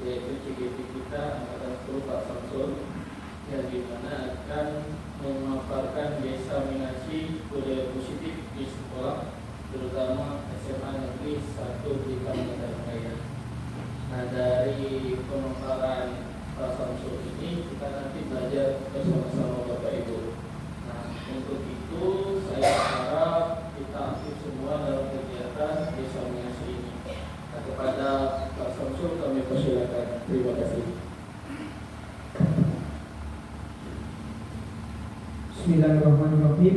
yaitu CGP kita angkatan 10 Pak Samsul, yang dimana akan memaparkan diseminasi budaya positif di sekolah, terutama SMA Negeri 1 di Kalimantan Raya. Nah, dari pemaparan Pak Samsul ini kita nanti belajar bersama-sama Bapak Ibu. Nah, untuk itu saya harap kita aktif semua dalam kegiatan diseminasi ini. Nah, kepada Pak Samsul kami persilakan. Terima kasih. Bismillahirrahmanirrahim.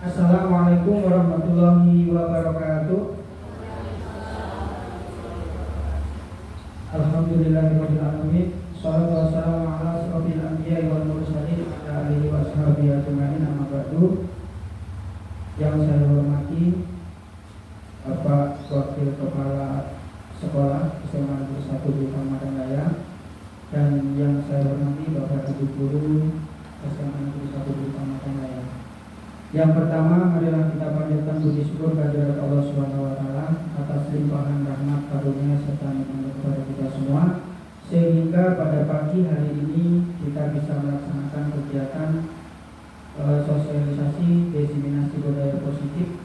Assalamualaikum warahmatullahi wabarakatuh. Alhamdulillahirabbil alamin. Shallallahu wassalamu ala asyrofil anbiya'i wal mursalin ala alihi washabihi ajmain, amma ba'du. Yang saya hormati Bapak Wakil Kepala Sekolah SMA Negeri 1 di Kalimantan Raya, dan yang saya hormati Bapak Ibu Guru SMA Negeri 1 di Kalimantan Raya. Yang pertama, marilah kita panjatkan puji syukur kehadirat Allah Subhanahu wa taala atas limpahan rahmat karunia serta nikmat kepada kita semua, sehingga pada pagi hari ini kita bisa melaksanakan kegiatan sosialisasi diseminasi budaya positif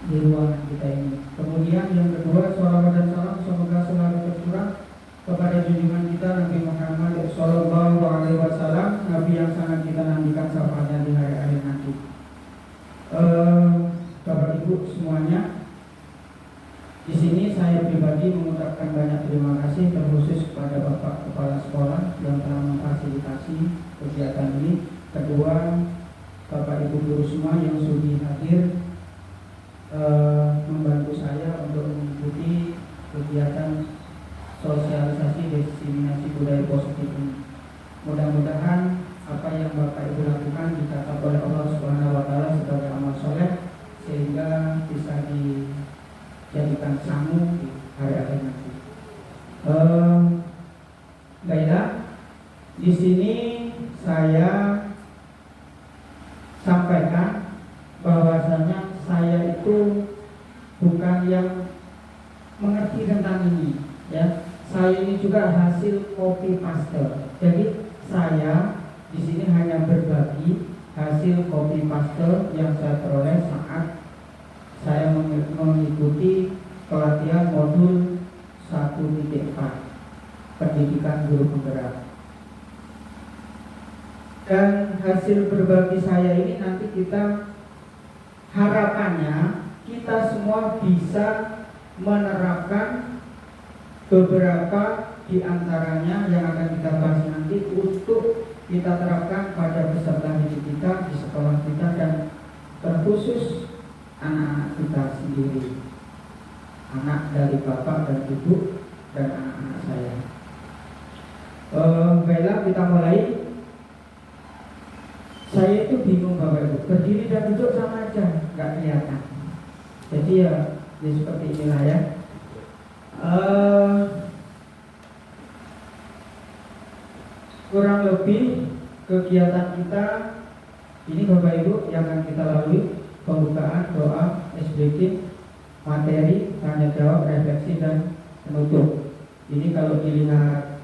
di ruangan kita ini. Kemudian yang kedua, sholawat dan salam semoga selalu tercurah kepada junjungan kita Nabi Muhammad Sallallahu Alaihi Wasallam, Nabi yang sangat kita nantikan syafaatnya di hari akhir nanti. Bapak Ibu semuanya, di sini saya pribadi mengucapkan banyak terima kasih terkhusus kepada Bapak Kepala Sekolah yang telah memfasilitasi kegiatan ini. Kedua, Bapak Ibu guru semua yang sudi hadir membantu saya untuk mengikuti kegiatan sosialisasi diseminasi budaya positif ini. Mudah-mudahan apa yang Bapak Ibu lakukan dicatat oleh Allah Subhanahu wa taala sebagai amal soleh, sehingga bisa dijadikan sangu di hari akhir nanti. Baiklah, di sini saya sampaikan bahwasanya saya itu bukan yang mengerti tentang ini, ya. Saya ini juga hasil copy paste. Jadi saya di sini hanya berbagi hasil copy paste yang saya peroleh saat saya mengikuti pelatihan modul 1.4 pendidikan guru penggerak. Dan hasil berbagi saya ini nanti kita harapannya kita semua bisa menerapkan beberapa di antaranya yang akan kita bahas nanti untuk kita terapkan pada peserta didik kita di sekolah kita, dan terkhusus anak-anak kita sendiri, anak dari bapak dan ibu dan anak-anak saya. Baiklah, kita mulai. Saya itu bingung Bapak Ibu, berdiri dan duduk sama aja, nggak kelihatan. Jadi ya seperti inilah ya. Kurang lebih kegiatan kita ini Bapak Ibu yang akan kita lalui pembukaan, doa, SBK, materi, tanya jawab, refleksi, dan penutup. Ini kalau dilihat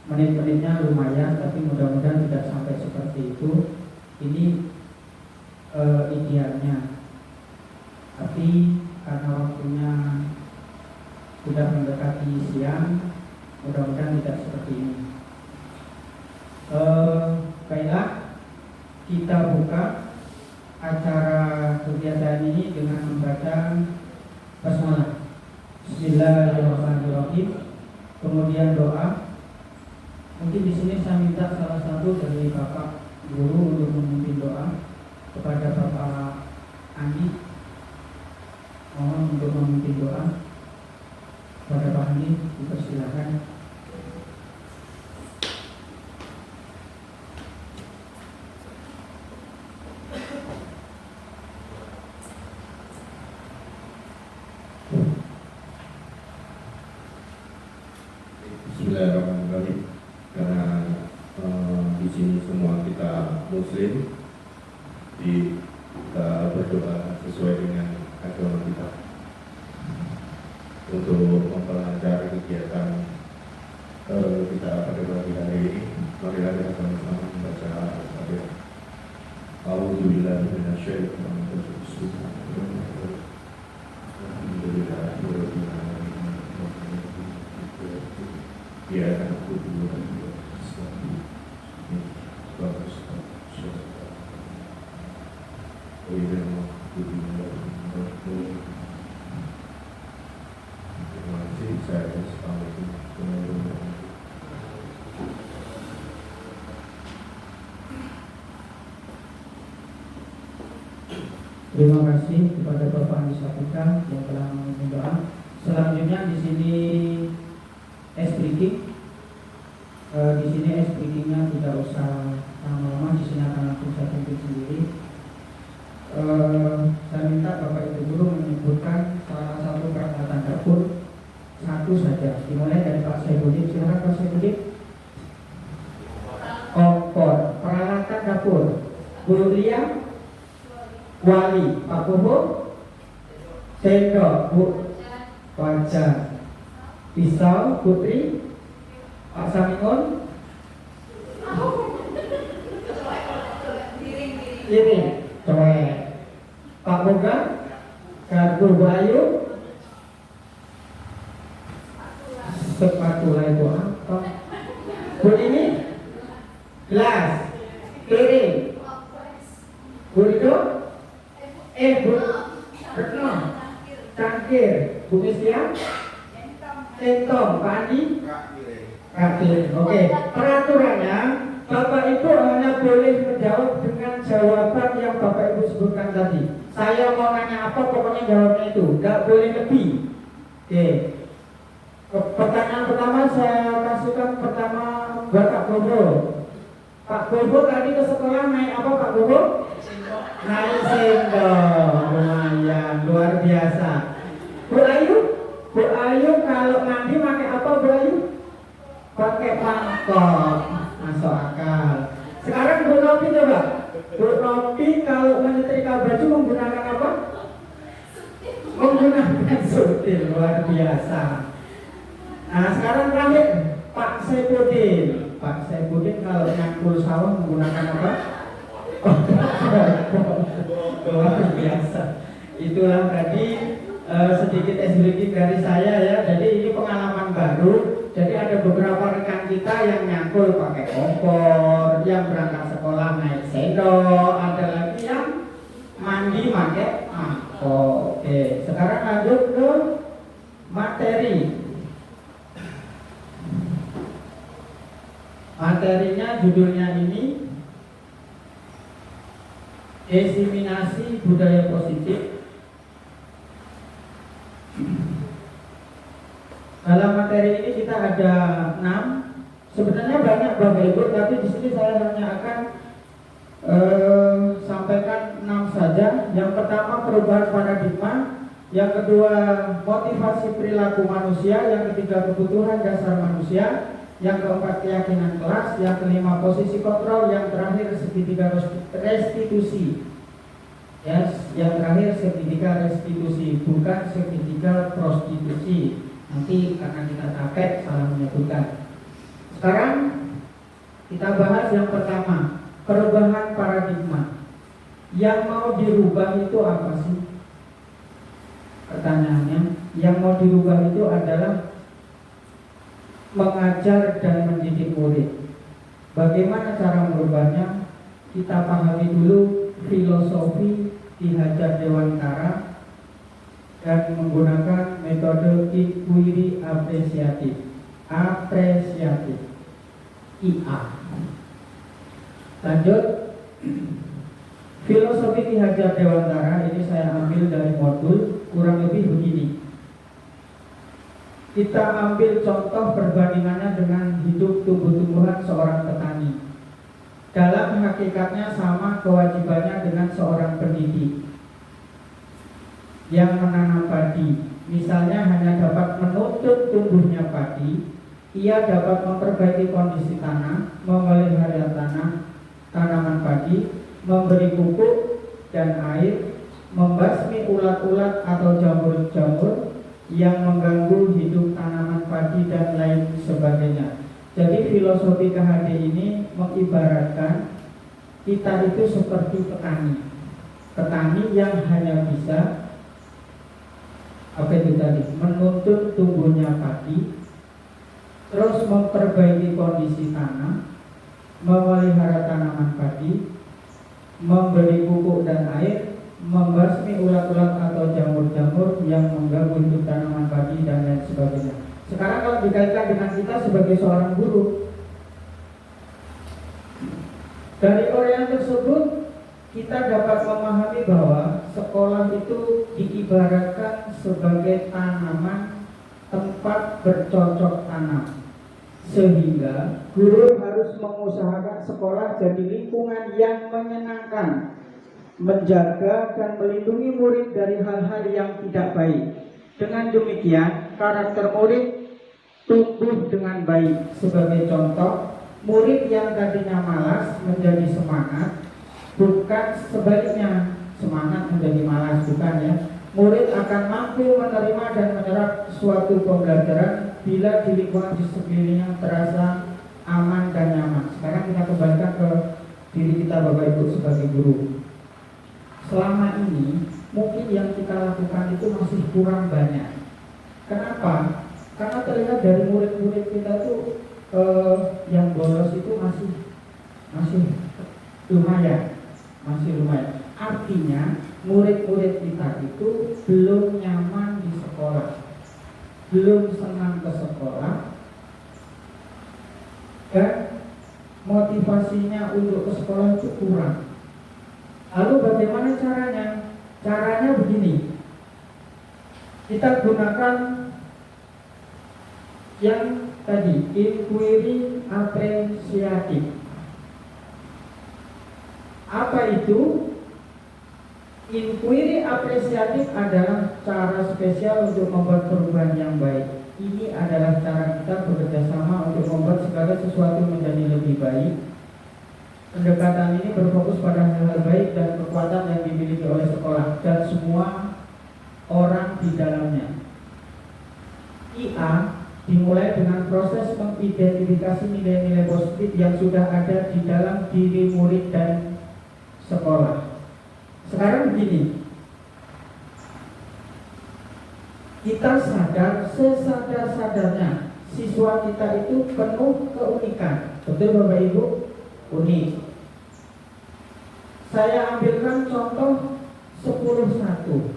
menit-menitnya lumayan, tapi mudah-mudahan tidak sampai seperti itu. Ini idealnya. Tapi karena waktunya sudah mendekati siang, mudah-mudahan tidak seperti ini. Baiklah, kita buka acara kegiatan ini dengan membaca basmalah. Bismillahirrahmanirrahim. Kemudian doa. Mungkin di sini saya minta salah satu dari Bapak Guru untuk memimpin doa kepada Bapak Andi. Mohon untuk memimpin doa kepada Pak Andi, dipersilakan. Bismillahirrahmanirrahim. Karena di sini semua kita Muslim, kita berdoa sesuai dengan agama kita untuk memperlancar kegiatan الشيطان الرجيم الحمد لله رب العالمين إياك نعبد وإياك نستعين اهدنا الصراط غير المغضوب عليهم ولا الضالين. Terima kasih. Saya Assalamualaikum warahmatullahi wabarakatuh. Terima kasih kepada Bapak Andi Sapika yang telah memimpin doa. Selanjutnya di sini speaking. Di sini speakingnya tidak usah lama-lama, di sini akan langsung saya pimpin sendiri. Saya minta Bapak Ibu Guru menyebutkan salah satu peralatan dapur satu saja. Dimulai dari Pak Saifudin. Silakan Pak Saifudin. Kompor, peralatan dapur. Guru Lia, Wali, Pak Bobo, sendok, Bu, wajan, pisau, Putri, Pak Samingun, ini, coek, Pak Boga, Guru Bu Ayu, sepatu itu apa? Bu ini, gelas, piring, Bu itu, Bu Retno, cangkir, Bu Mistia, centong, Pak Andi, kakir. Oke, peraturannya Bapak Ibu hanya boleh menjawab dengan jawaban yang Bapak Ibu sebutkan tadi. Saya mau nanya apa, pokoknya jawabnya itu, nggak boleh lebih. Oke. Pertanyaan pertama saya kasihkan pertama buat Pak Bobo. Pak Bobo tadi ke sekolah naik apa Pak Bobo? Naik sendok, lumayan, luar biasa. Bu Ayu kalau mandi pakai apa Bu Ayu? Pakai mangkok, masuk akal. Sekarang Bu Nopi coba. Bu Nopi kalau menyetrika baju menggunakan apa? Menggunakan sutil, luar biasa. Nah sekarang terakhir Pak Saifudin. Pak Saifudin kalau nyangkul sawah menggunakan apa? Luar biasa. Itulah tadi sedikit breaking dari saya ya. Jadi ini pengalaman baru. Jadi ada beberapa rekan kita yang nyangkul pakai kompor, yang berangkat sekolah naik sendok, ada lagi yang mandi pakai mangkok. Oke, sekarang lanjut ke materi. Materinya judulnya ini diseminasi budaya positif. Dalam materi ini kita ada 6. Sebenarnya banyak Bapak Ibu, tapi di sini saya hanya akan sampaikan 6 saja. Yang pertama perubahan paradigma, yang kedua motivasi perilaku manusia, yang ketiga kebutuhan dasar manusia, yang keempat keyakinan kelas, yang kelima posisi kontrol, yang terakhir segitiga restitusi. Yes, yang terakhir segitiga restitusi, bukan segitiga prostitusi. Nanti karena kita capek salah menyebutkan. Sekarang kita bahas yang pertama, perubahan paradigma. Yang mau dirubah itu apa sih? Pertanyaannya, yang mau dirubah itu adalah mengajar dan mendidik murid. Bagaimana cara merubahnya? Kita pahami dulu filosofi Ki Hajar Dewantara dan menggunakan metode inquiry apresiatif, IA. Lanjut, filosofi Ki Hajar Dewantara ini saya ambil dari modul kurang lebih begini. Kita ambil contoh perbandingannya dengan hidup tumbuh-tumbuhan seorang petani. Dalam hakikatnya sama kewajibannya dengan seorang pendidik yang menanam padi. Misalnya hanya dapat menuntut tumbuhnya padi, ia dapat memperbaiki kondisi tanah, memelihara tanaman padi, memberi pupuk dan air, membasmi ulat-ulat atau jamur-jamur yang mengganggu hidup tanaman padi dan lain sebagainya. Jadi filosofi KHD ini mengibaratkan kita itu seperti petani. petani yang hanya bisa menuntun tumbuhnya padi, terus memperbaiki kondisi tanah, memelihara tanaman padi, memberi pupuk dan air, membasmi ulat-ulat atau jamur-jamur yang mengganggu hidup tanaman padi dan lain sebagainya. Sekarang kalau dikaitkan dengan kita sebagai seorang guru, dari orang tersebut kita dapat memahami bahwa sekolah itu diibaratkan sebagai tanaman tempat bercocok tanam, sehingga guru harus mengusahakan sekolah jadi lingkungan yang menyenangkan, menjaga dan melindungi murid dari hal-hal yang tidak baik. Dengan demikian, karakter murid tumbuh dengan baik. Sebagai contoh, murid yang tadinya malas menjadi semangat, bukan sebaliknya, semangat menjadi malas, bukan ya. Murid akan mampu menerima dan menyerap suatu pembelajaran bila di lingkungan di sekelilingnya terasa aman dan nyaman. Sekarang kita kembalikan ke diri kita Bapak Ibu sebagai guru. Selama ini mungkin yang kita lakukan itu masih kurang banyak. Kenapa? Karena terlihat dari murid-murid kita tuh yang bolos itu masih lumayan. Artinya murid-murid kita itu belum nyaman di sekolah, belum senang ke sekolah, dan motivasinya untuk ke sekolah itu kurang. Lalu bagaimana caranya? Caranya begini, kita gunakan yang tadi, inquiry apresiatif. Apa itu? Inquiry apresiatif adalah cara spesial untuk membuat perubahan yang baik. Ini adalah cara kita bekerja sama untuk membuat segala sesuatu menjadi lebih baik. Pendekatan ini berfokus pada hal-hal baik dan kekuatan yang dimiliki oleh sekolah dan semua orang di dalamnya. IA dimulai dengan proses mengidentifikasi nilai-nilai positif yang sudah ada di dalam diri murid dan sekolah. Sekarang begini, kita sadar sesadar-sadarnya siswa kita itu penuh keunikan. Betul Bapak Ibu? Unik. Saya ambilkan contoh 10-1.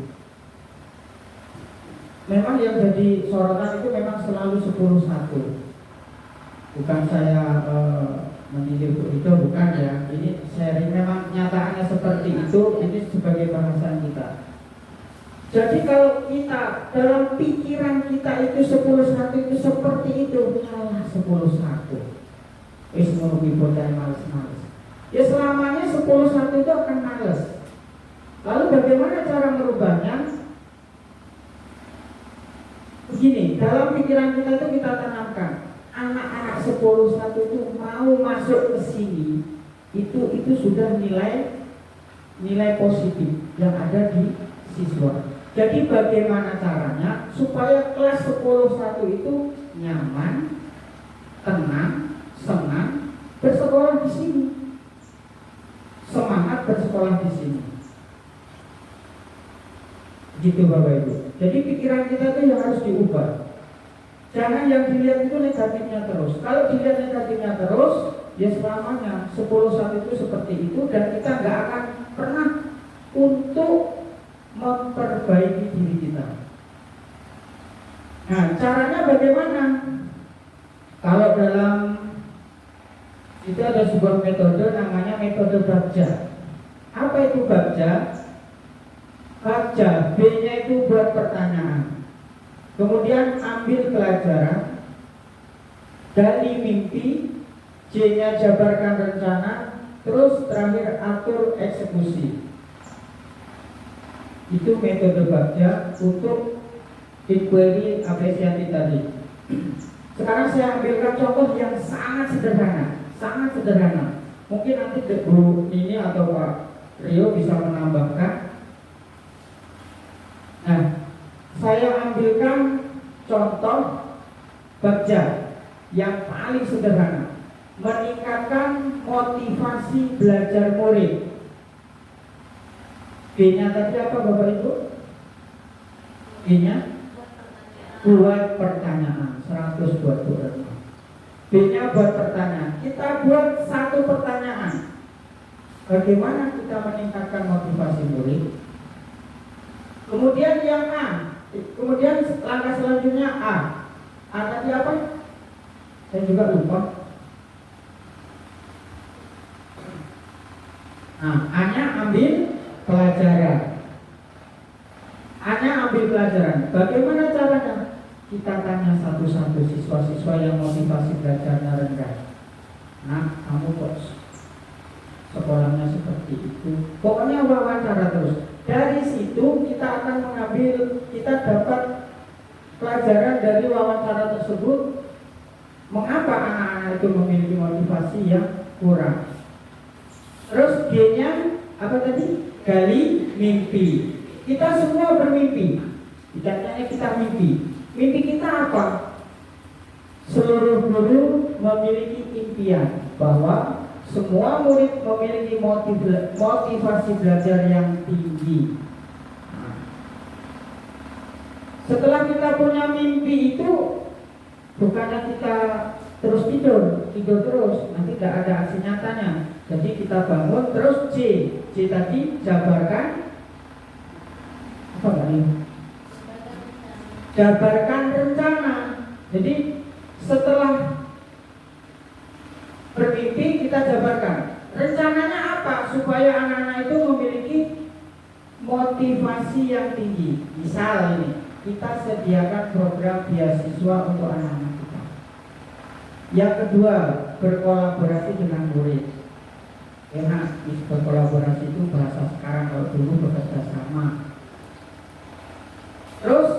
Memang yang jadi sorotan itu memang selalu 10-1. Bukan saya menyindir itu, bukan ya. Ini sharing, memang nyataannya seperti itu. Ini sebagai bahasan kita. Jadi kalau kita dalam pikiran kita itu 10-1 itu seperti itu, salah 10-1. Wis merugi bocah males-males. Ya selamanya 10-1 itu akan males. Lalu bagaimana cara merubahnya? Begini, dalam pikiran kita itu kita tanamkan, anak-anak 10-1 itu mau masuk ke sini, itu sudah nilai positif yang ada di siswa. Jadi bagaimana caranya supaya kelas 10-1 itu nyaman, tenang, senang bersekolah di sini, semangat bersekolah di sini. Gitu Bapak Ibu. Jadi pikiran kita itu yang harus diubah. Jangan yang dilihat itu negatifnya terus. Kalau dilihat negatifnya terus, ya selamanya 10-1 itu seperti itu, dan kita nggak akan pernah untuk memperbaiki diri kita. Nah, caranya bagaimana? Kalau dalam itu ada sebuah metode namanya metode Bagja. Apa itu Bagja? Bagja, B-nya itu buat pertanyaan. Kemudian ambil pelajaran, gali mimpi, J-nya jabarkan rencana, terus terakhir atur eksekusi. Itu metode Bagja untuk inquiry apresiatif tadi. Sekarang saya ambilkan contoh yang sangat sederhana. Mungkin nanti Bu Nini atau Pak Rio bisa menambahkan. Nah, saya ambilkan contoh Bagja yang paling sederhana, meningkatkan motivasi belajar murid. B-nya tadi apa Bapak Ibu? B-nya buat pertanyaan 126. B-nya buat pertanyaan. Kita buat satu pertanyaan. Bagaimana kita meningkatkan motivasi murid? Kemudian yang A. Kemudian langkah selanjutnya A. A tadi apa? Saya juga lupa. Nah, A-nya ambil pelajaran. A-nya ambil pelajaran. Bagaimana caranya? Kita tanya satu-satu siswa-siswa yang motivasi belajarnya rendah. Nah, kamu kok sekolahnya seperti itu? Pokoknya wawancara terus. Dari situ kita akan mengambil, kita dapat pelajaran dari wawancara tersebut. Mengapa anak-anak itu memiliki motivasi yang kurang? Terus G-nya apa tadi? Gali mimpi. Kita semua bermimpi. Dikatanya kita mimpi. Mimpi kita apa? Seluruh guru memiliki impian bahwa semua murid memiliki motivasi belajar yang tinggi. Setelah kita punya mimpi itu, bukannya kita terus tidur terus, nanti tidak ada aksi nyatanya. Jadi kita bangun terus C tadi jabarkan apa ini? Jabarkan rencana. Jadi setelah bermimpi kita jabarkan rencananya apa supaya anak-anak itu memiliki motivasi yang tinggi. Misal ini kita sediakan program beasiswa untuk anak-anak kita. Yang kedua, berkolaborasi dengan murid. Enak berkolaborasi itu bahasa sekarang, kalau dulu bekerja sama. Terus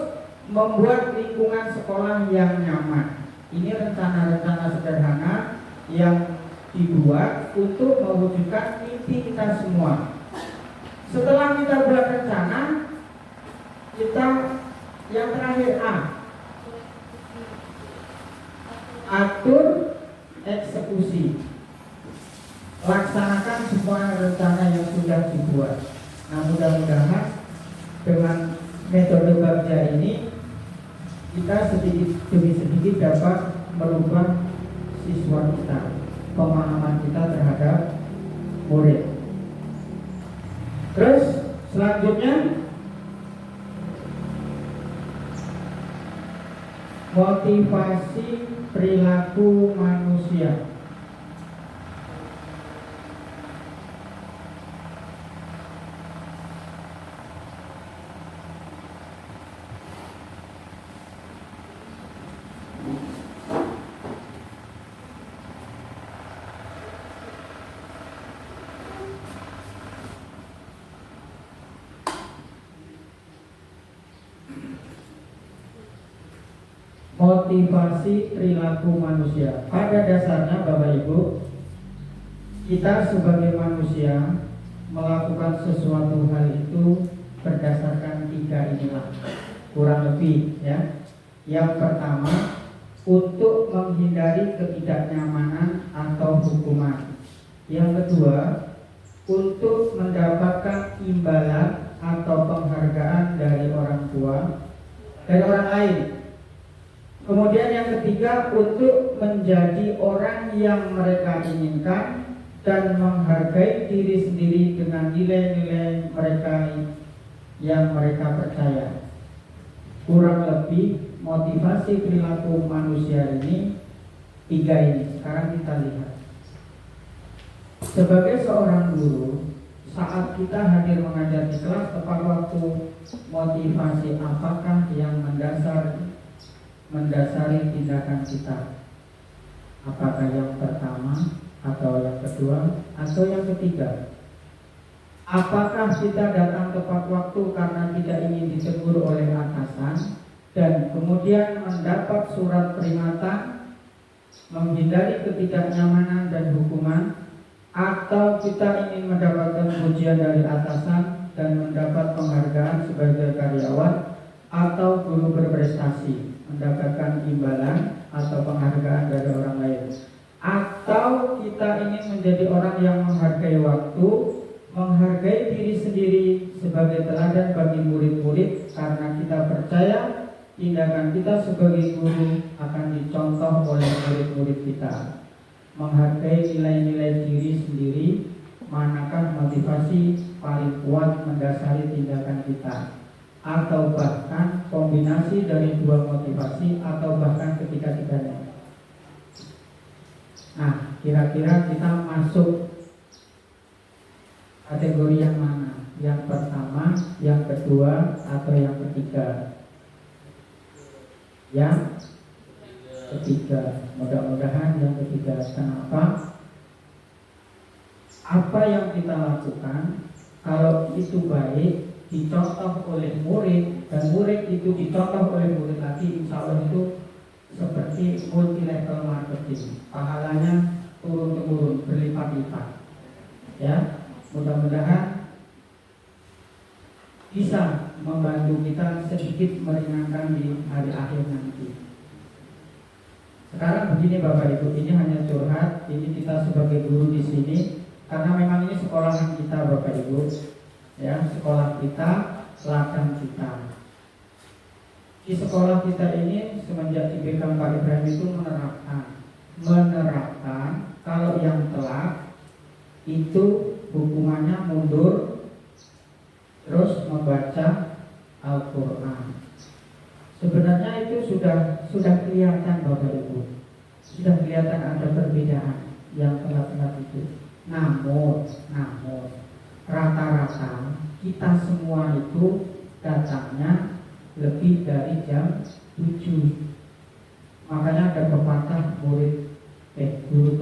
membuat lingkungan sekolah yang nyaman. Ini rencana-rencana sederhana yang dibuat untuk mewujudkan mimpi kita semua. Setelah kita buat rencana, kita yang terakhir A, atur eksekusi. Laksanakan semua rencana yang sudah dibuat. Nah, mudah-mudahan dengan metode Bagja ini kita sedikit demi sedikit dapat merubah siswa kita, pemahaman kita terhadap murid. Terus selanjutnya motivasi perilaku manusia. Motivasi perilaku manusia. Pada dasarnya Bapak Ibu, kita sebagai manusia melakukan sesuatu hal itu berdasarkan 3 inilah, kurang lebih ya. Yang pertama, untuk menghindari ketidaknyamanan atau hukuman. Yang kedua, untuk mendapatkan imbalan atau penghargaan dari orang tua, dari orang lain. Kemudian yang ketiga, untuk menjadi orang yang mereka inginkan dan menghargai diri sendiri dengan nilai-nilai mereka yang mereka percaya. Kurang lebih motivasi perilaku manusia ini 3 ini. Sekarang kita lihat. Sebagai seorang guru, saat kita hadir mengajar di kelas tepat waktu, motivasi apakah yang mendasari tindakan kita? Apakah yang pertama atau yang kedua atau yang ketiga? Apakah kita datang tepat waktu karena tidak ingin ditegur oleh atasan dan kemudian mendapat surat peringatan, menghindari ketidaknyamanan dan hukuman, atau kita ingin mendapatkan pujian dari atasan dan mendapat penghargaan sebagai karyawan atau guru berprestasi, mendapatkan imbalan atau penghargaan dari orang lain, atau kita ingin menjadi orang yang menghargai waktu, menghargai diri sendiri sebagai bagi murid-murid karena kita percaya tindakan kita sebagai guru akan dicontoh oleh murid-murid kita. Menghargai nilai-nilai diri sendiri, manakah motivasi paling kuat mendasari tindakan kita, atau bahkan kombinasi dari dua motivasi, atau bahkan ketiga-tiganya. Nah, kira-kira kita masuk kategori yang mana? Yang pertama, yang kedua, atau yang ketiga? Yang ketiga. Mudah-mudahan yang ketiga. Kenapa? Apa yang kita lakukan, kalau itu baik, dicontoh oleh murid, dan murid itu dicontoh oleh murid lagi, insya Allah itu seperti multi level marketing, pahalanya turun-temurun, berlipat-lipat. Ya, mudah-mudahan bisa membantu kita sedikit meringankan di hari akhir nanti. Sekarang begini Bapak Ibu, ini hanya curhat, ini kita sebagai guru di sini, karena memang ini sekolahan kita Bapak Ibu, ya, sekolah kita, ladang kita. Di sekolah kita ini semenjak dipegang Pak Ibrahim itu menerapkan kalau yang telat itu hukumannya mundur, terus membaca Al-Quran. Sebenarnya itu sudah kelihatan Bapak Ibu, sudah kelihatan ada perbedaan yang telat-telat itu. Namun rata-rata kita semua itu datangnya lebih dari jam 7. Makanya ada pepatah guru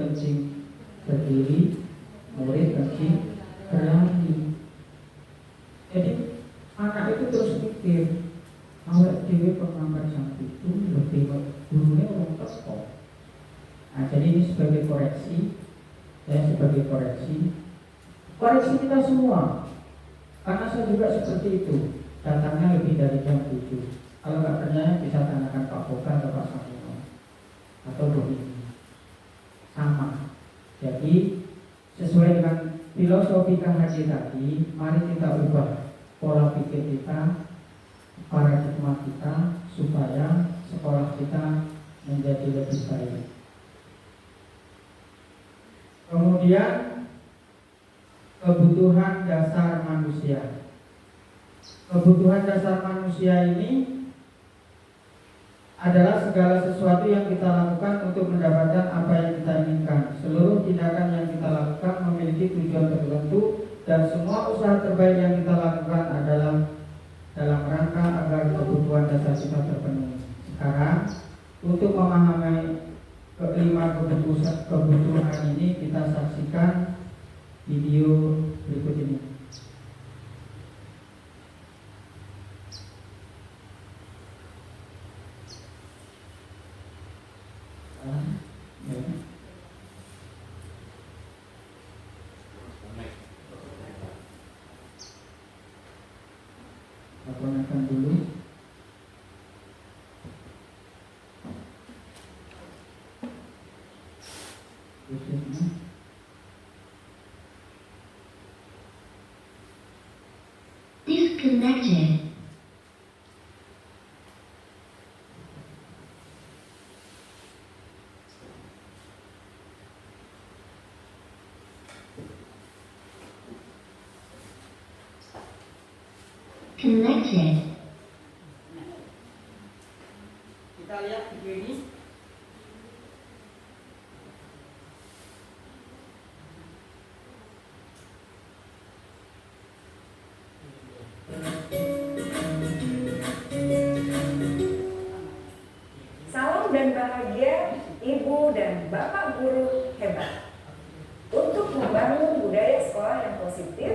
kencing berdiri, murid kencing berlari. Jadi anak itu terus mikir, awak dewe pengambar jam 7 lebih gurunya orang teko. Nah, jadi ini sebagai koreksi, koreksi kita semua. Karena saya juga seperti itu, datangnya lebih dari jam 7. Kalau nggak percaya bisa tanyakan Pak Boga atau Pak Samino atau Doni. Sama. Jadi sesuai dengan filosofi KHJ tadi, mari kita ubah pola pikir kita, paradigma kita, supaya sekolah kita menjadi lebih baik. Kemudian kebutuhan dasar manusia. Kebutuhan dasar manusia ini adalah segala sesuatu yang kita lakukan untuk mendapatkan apa yang kita inginkan. Seluruh tindakan yang kita lakukan memiliki tujuan tertentu, dan semua usaha terbaik yang kita lakukan adalah dalam rangka agar kebutuhan dasar kita terpenuhi. Sekarang, untuk memahami kelima kebutuhan ini, kita saksikan video berikut ini. Lakukan dulu. Disconnected. Connected. Kita lihat video ini. Salam dan bahagia Ibu dan Bapak guru hebat. Untuk membangun budaya sekolah yang positif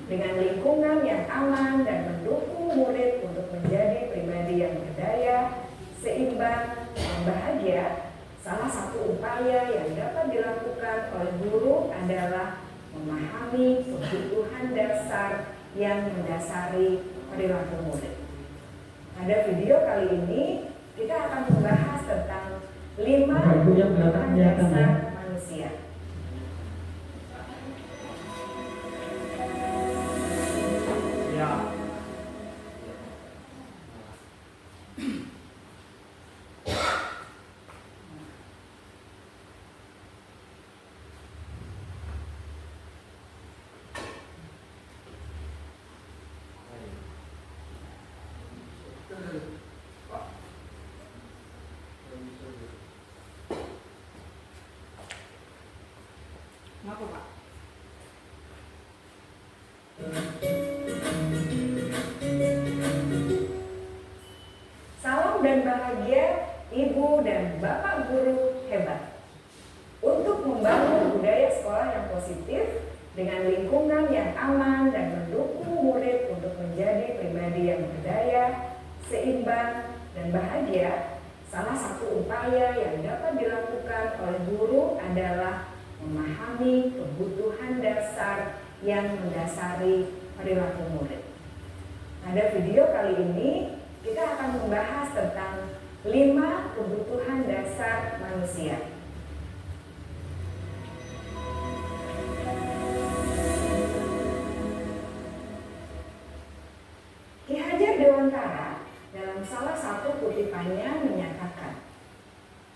dengan lingkungan yang aman dan mendukung murid untuk menjadi pribadi yang berdaya, seimbang, dan bahagia, salah satu upaya yang dapat dilakukan oleh guru adalah memahami kebutuhan dasar yang mendasari perilaku murid. Pada video kali ini, kita akan membahas tentang 5 kebutuhan dasar manusia. berbahagia Ibu dan Bapak guru hebat. Untuk membangun budaya sekolah yang positif dengan lingkungan yang aman dan mendukung murid untuk menjadi pribadi yang berdaya, seimbang, dan bahagia, salah satu upaya yang dapat dilakukan oleh guru adalah memahami kebutuhan dasar yang mendasari perilaku murid. Pada video kali ini, kita akan membahas tentang 5 kebutuhan dasar manusia. Ki Hajar Dewantara dalam salah satu kutipannya menyatakan,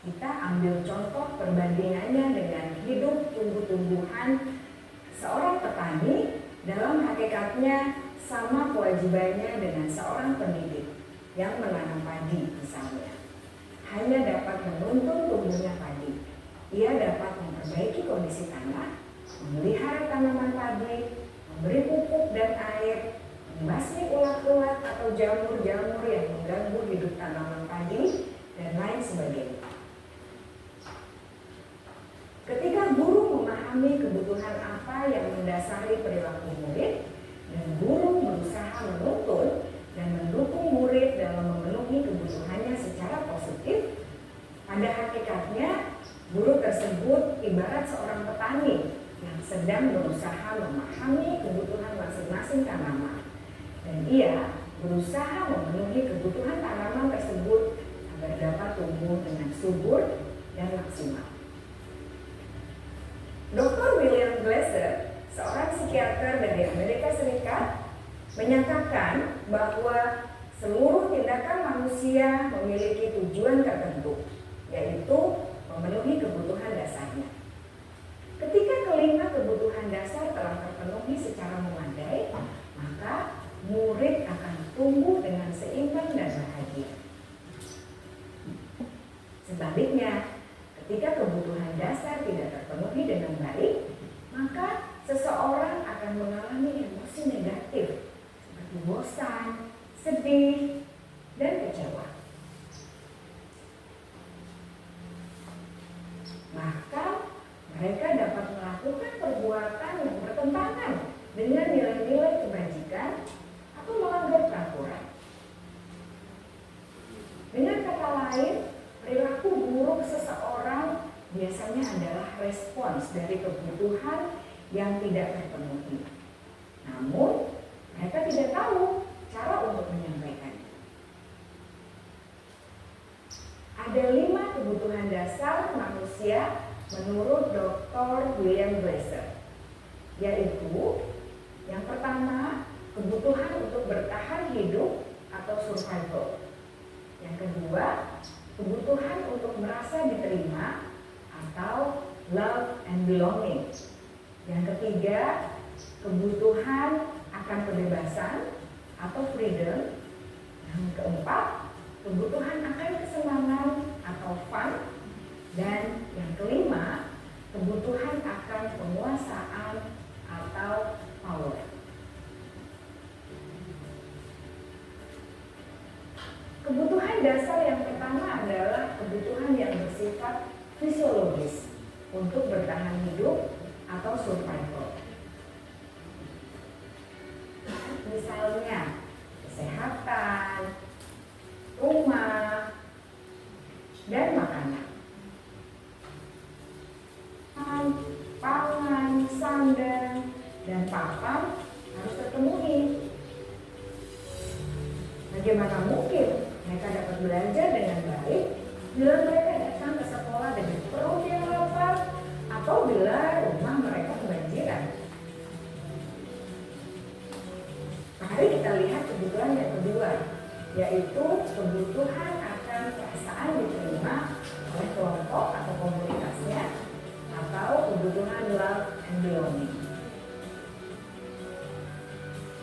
kita ambil contoh perbandingannya dengan hidup tumbuh-tumbuhan. Seorang petani dalam hakikatnya sama kewajibannya dengan seorang pendidik yang menanam padi misalnya. Hanya dapat menuntun tumbuhnya padi. Ia dapat memperbaiki kondisi tanah, memelihara tanaman padi, memberi pupuk dan air, membasmi ulat-ulat atau jamur-jamur yang mengganggu hidup tanaman padi, dan lain sebagainya. Ketika guru memahami kebutuhan apa yang mendasari perilaku murid, dan guru berusaha menuntun dan mendukung murid dalam memenuhi kebutuhannya secara positif, pada hakikatnya guru tersebut ibarat seorang petani yang sedang berusaha memahami kebutuhan masing-masing tanaman, dan ia berusaha memenuhi kebutuhan tanaman tersebut agar dapat tumbuh dengan subur dan maksimal. Dr. William Glasser, seorang psikiater dari Amerika Serikat, menyatakan bahwa seluruh tindakan manusia memiliki tujuan tertentu, yaitu memenuhi kebutuhan dasarnya. Ketika kelima kebutuhan dasar telah terpenuhi secara memadai, maka murid akan tumbuh dengan seimbang dan bahagia. Sebaliknya, ketika kebutuhan dasar tidak terpenuhi dengan baik, maka seseorang akan mengalami emosi negatif seperti bosan, sedih, dan kecewa. Bahkan mereka dapat melakukan perbuatan yang bertentangan dengan nilai-nilai kebajikan atau melanggar peraturan. Dengan kata lain, perilaku buruk seseorang biasanya adalah respons dari kebutuhan yang tidak terpenuhi. Namun, mereka tidak tahu cara untuk menyampaikannya. Ada 5 kebutuhan dasar manusia menurut Dr. William Glasser, yaitu yang pertama, kebutuhan untuk bertahan hidup atau survival. Yang kedua, kebutuhan untuk merasa diterima atau love and belonging. Yang ketiga, kebutuhan akan kebebasan atau freedom. Yang keempat, kebutuhan akan kesenangan atau fun. Dan yang kelima, kebutuhan akan penguasaan atau power. Kebutuhan dasar yang pertama adalah kebutuhan yang bersifat fisiologis untuk bertahan hidup atau survival. Misalnya, kesehatan, rumah, dan makanan. Pangan, sandang, dan papan harus terpenuhi. Bagaimana mungkin mereka dapat belajar dengan baik bila mereka datang ke sekolah dengan perut yang lapar atau bila rumah mereka kebanjiran? Mari kita lihat kebutuhan yang kedua, yaitu kebutuhan akan perasaan diterima oleh kelompok atau komunitasnya, atau kebutuhan love and belonging.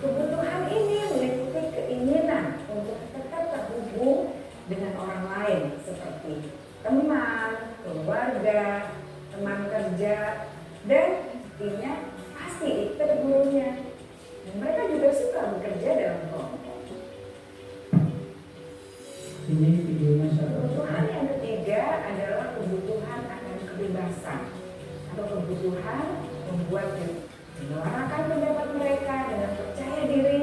Kebutuhan ini meliputi keinginan untuk tetap terhubung dengan orang lain seperti teman, keluarga, teman kerja, dan intinya pasti gurunya. Dan mereka juga suka bekerja dalam kelompok. Ini videonya saya alasan atau kebutuhan membuat menyuarakan pendapat mereka dengan percaya diri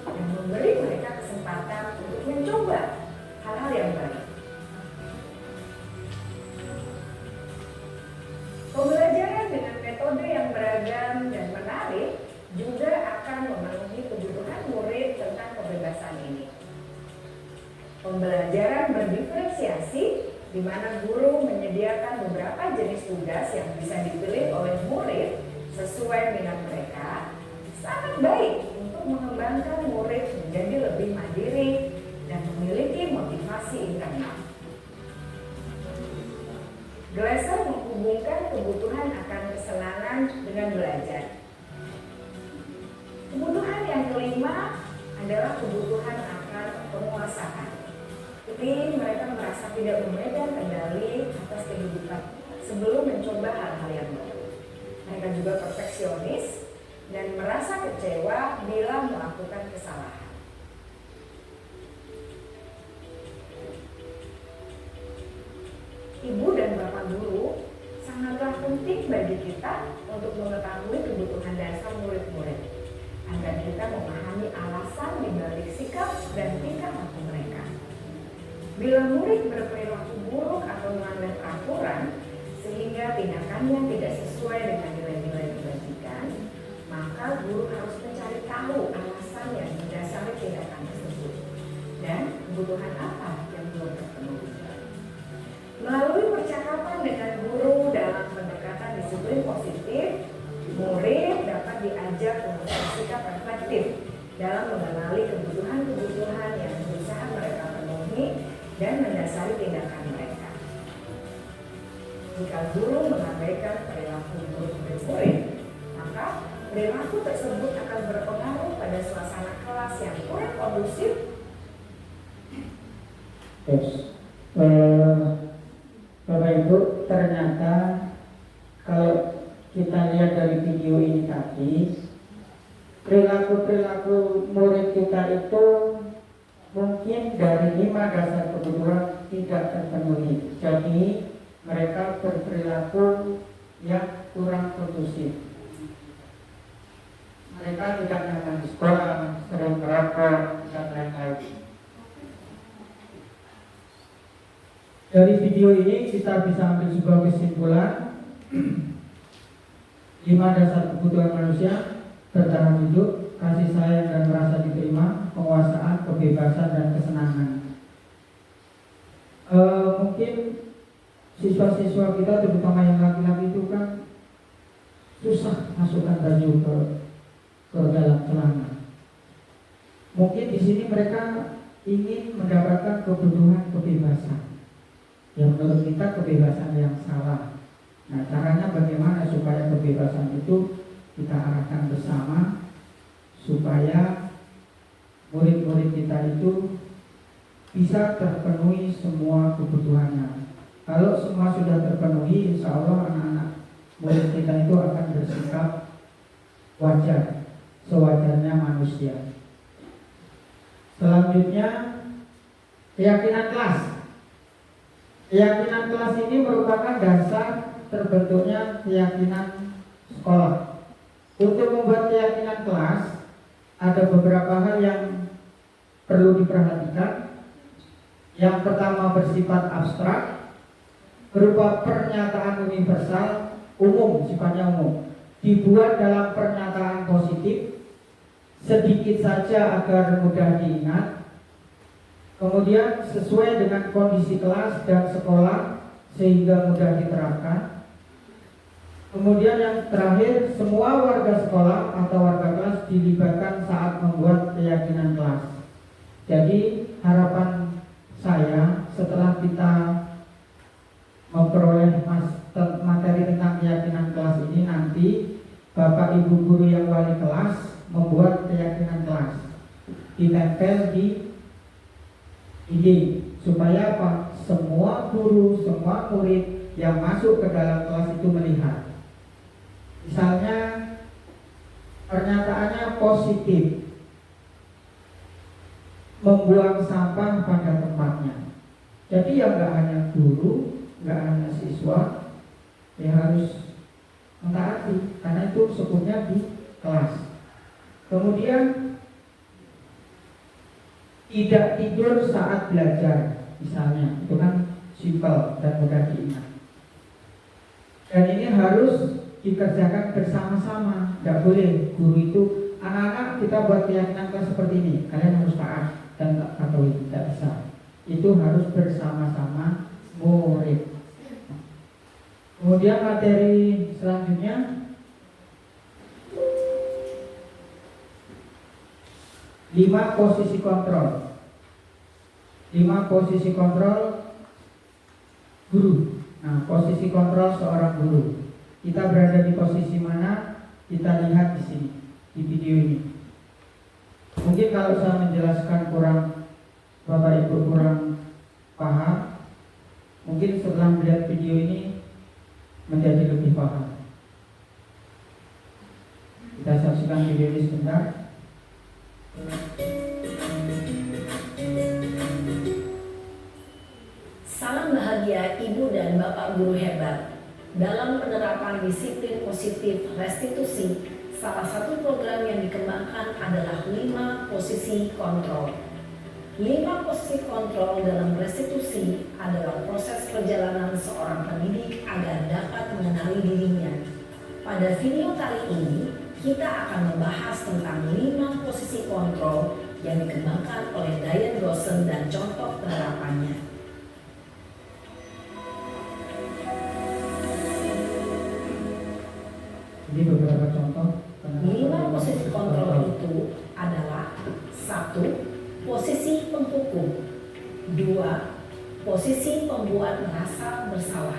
dan memberi mereka kesempatan untuk mencoba hal-hal yang baru. Pembelajaran dengan metode yang beragam dan menarik juga akan memenuhi kebutuhan murid tentang kebebasan ini. Pembelajaran berdiferensiasi, di mana guru menyediakan beberapa jenis tugas yang bisa dipilih oleh murid sesuai minat mereka, sangat baik untuk mengembangkan murid menjadi lebih mandiri dan memiliki motivasi internal. Glasser menghubungkan kebutuhan akan kesenangan dengan belajar. Kebutuhan yang kelima adalah kebutuhan akan penguasaan. Jadi mereka merasa tidak memegang kendali atas kehidupan sebelum mencoba hal-hal yang baru. Mereka juga perfeksionis dan merasa kecewa bila melakukan kesalahan. Ibu dan bapak guru sangatlah penting bagi kita untuk mengetahui kebutuhan dasar murid-murid, agar kita memahami alasan dibalik sikap dan tingkah laku mereka. Bila murid berperilaku buruk atau melanggar peraturan sehingga tindakannya tidak sesuai dengan nilai-nilai kebajikan, maka guru harus mencari tahu alasan yang mendasari tindakan tersebut dan kebutuhan apa yang belum terpenuhi. Melalui percakapan dengan guru dalam pendekatan disiplin positif, murid dapat diajak untuk bersikap reflektif dalam mengenali kebutuhan-kebutuhan yang berusaha mereka penuhi dan mendasari tindakan mereka. Jika guru mengabaikan perilaku buruk murid, maka perilaku tersebut akan berpengaruh pada suasana kelas yang kurang kondusif. Bapak Ibu, ternyata kalau kita lihat dari video ini tadi, perilaku murid kita itu mungkin dari 5 dasar kebutuhan tidak terpenuhi. Jadi mereka berperilaku yang kurang kondusif. Mereka tidak nyaman di sekolah, sering merokok, dan lain-lain. Dari video ini kita bisa ambil sebuah kesimpulan. 5 dasar kebutuhan manusia: bertahan hidup, kasih sayang dan merasa diterima, penguasaan, kebebasan, dan kesenangan. Mungkin siswa-siswa kita, terutama yang laki-laki itu kan susah masukkan baju ke dalam celana. Mungkin di sini mereka ingin mendapatkan kebutuhan kebebasan. Yang menurut kita kebebasan yang salah. Nah, caranya bagaimana supaya kebebasan itu kita arahkan bersama, supaya murid-murid kita itu bisa terpenuhi semua kebutuhannya. Kalau semua sudah terpenuhi, insya Allah anak-anak murid kita itu akan bersikap wajar, sewajarnya manusia. Selanjutnya, keyakinan kelas. Keyakinan kelas ini merupakan dasar terbentuknya keyakinan sekolah. Untuk membuat keyakinan kelas, ada beberapa hal yang perlu diperhatikan. Yang pertama bersifat abstrak, berupa pernyataan universal, umum, sifatnya umum, dibuat dalam pernyataan positif, sedikit saja agar mudah diingat. Kemudian sesuai dengan kondisi kelas dan sekolah sehingga mudah diterapkan. Kemudian yang terakhir, semua warga sekolah atau warga kelas dilibatkan saat membuat keyakinan kelas. Jadi harapan saya setelah kita memperoleh materi tentang keyakinan kelas ini, nanti Bapak Ibu guru yang wali kelas membuat keyakinan kelas, ditempel di ini, supaya apa? Semua guru, semua murid yang masuk ke dalam kelas itu melihat. Misalnya pernyataannya positif, membuang sampah pada tempatnya. Jadi ya nggak hanya guru, nggak hanya siswa, ya harus mentaati karena itu sebutnya di kelas. Kemudian tidak tidur saat belajar, misalnya, itu kan simpel dan mudah diingat. Dan ini harus dikerjakan bersama-sama, tidak boleh guru itu anak-anak kita buat keyakinan kelas seperti ini, kalian harus taat dan tak patuhi, tidak bisa. Itu harus bersama-sama murid. Kemudian materi selanjutnya 5 posisi kontrol. 5 posisi kontrol guru. Nah, posisi kontrol seorang guru. Kita berada di posisi mana? Kita lihat di sini, di video ini. Mungkin kalau saya menjelaskan Bapak Ibu kurang paham, mungkin setelah melihat video ini menjadi lebih paham. Kita saksikan video ini sebentar. Salam bahagia Ibu dan Bapak guru hebat. Dalam penerapan disiplin positif restitusi, salah satu program yang dikembangkan adalah 5 posisi kontrol. 5 posisi kontrol dalam restitusi adalah proses perjalanan seorang pendidik agar dapat mengenali dirinya. Pada video kali ini, kita akan membahas tentang 5 posisi kontrol yang dikembangkan oleh Diane Gossen dan contoh penerapannya. Ini beberapa contoh. 5 posisi kontrol itu adalah 1. Posisi penghukum. 2. Posisi pembuat merasa bersalah.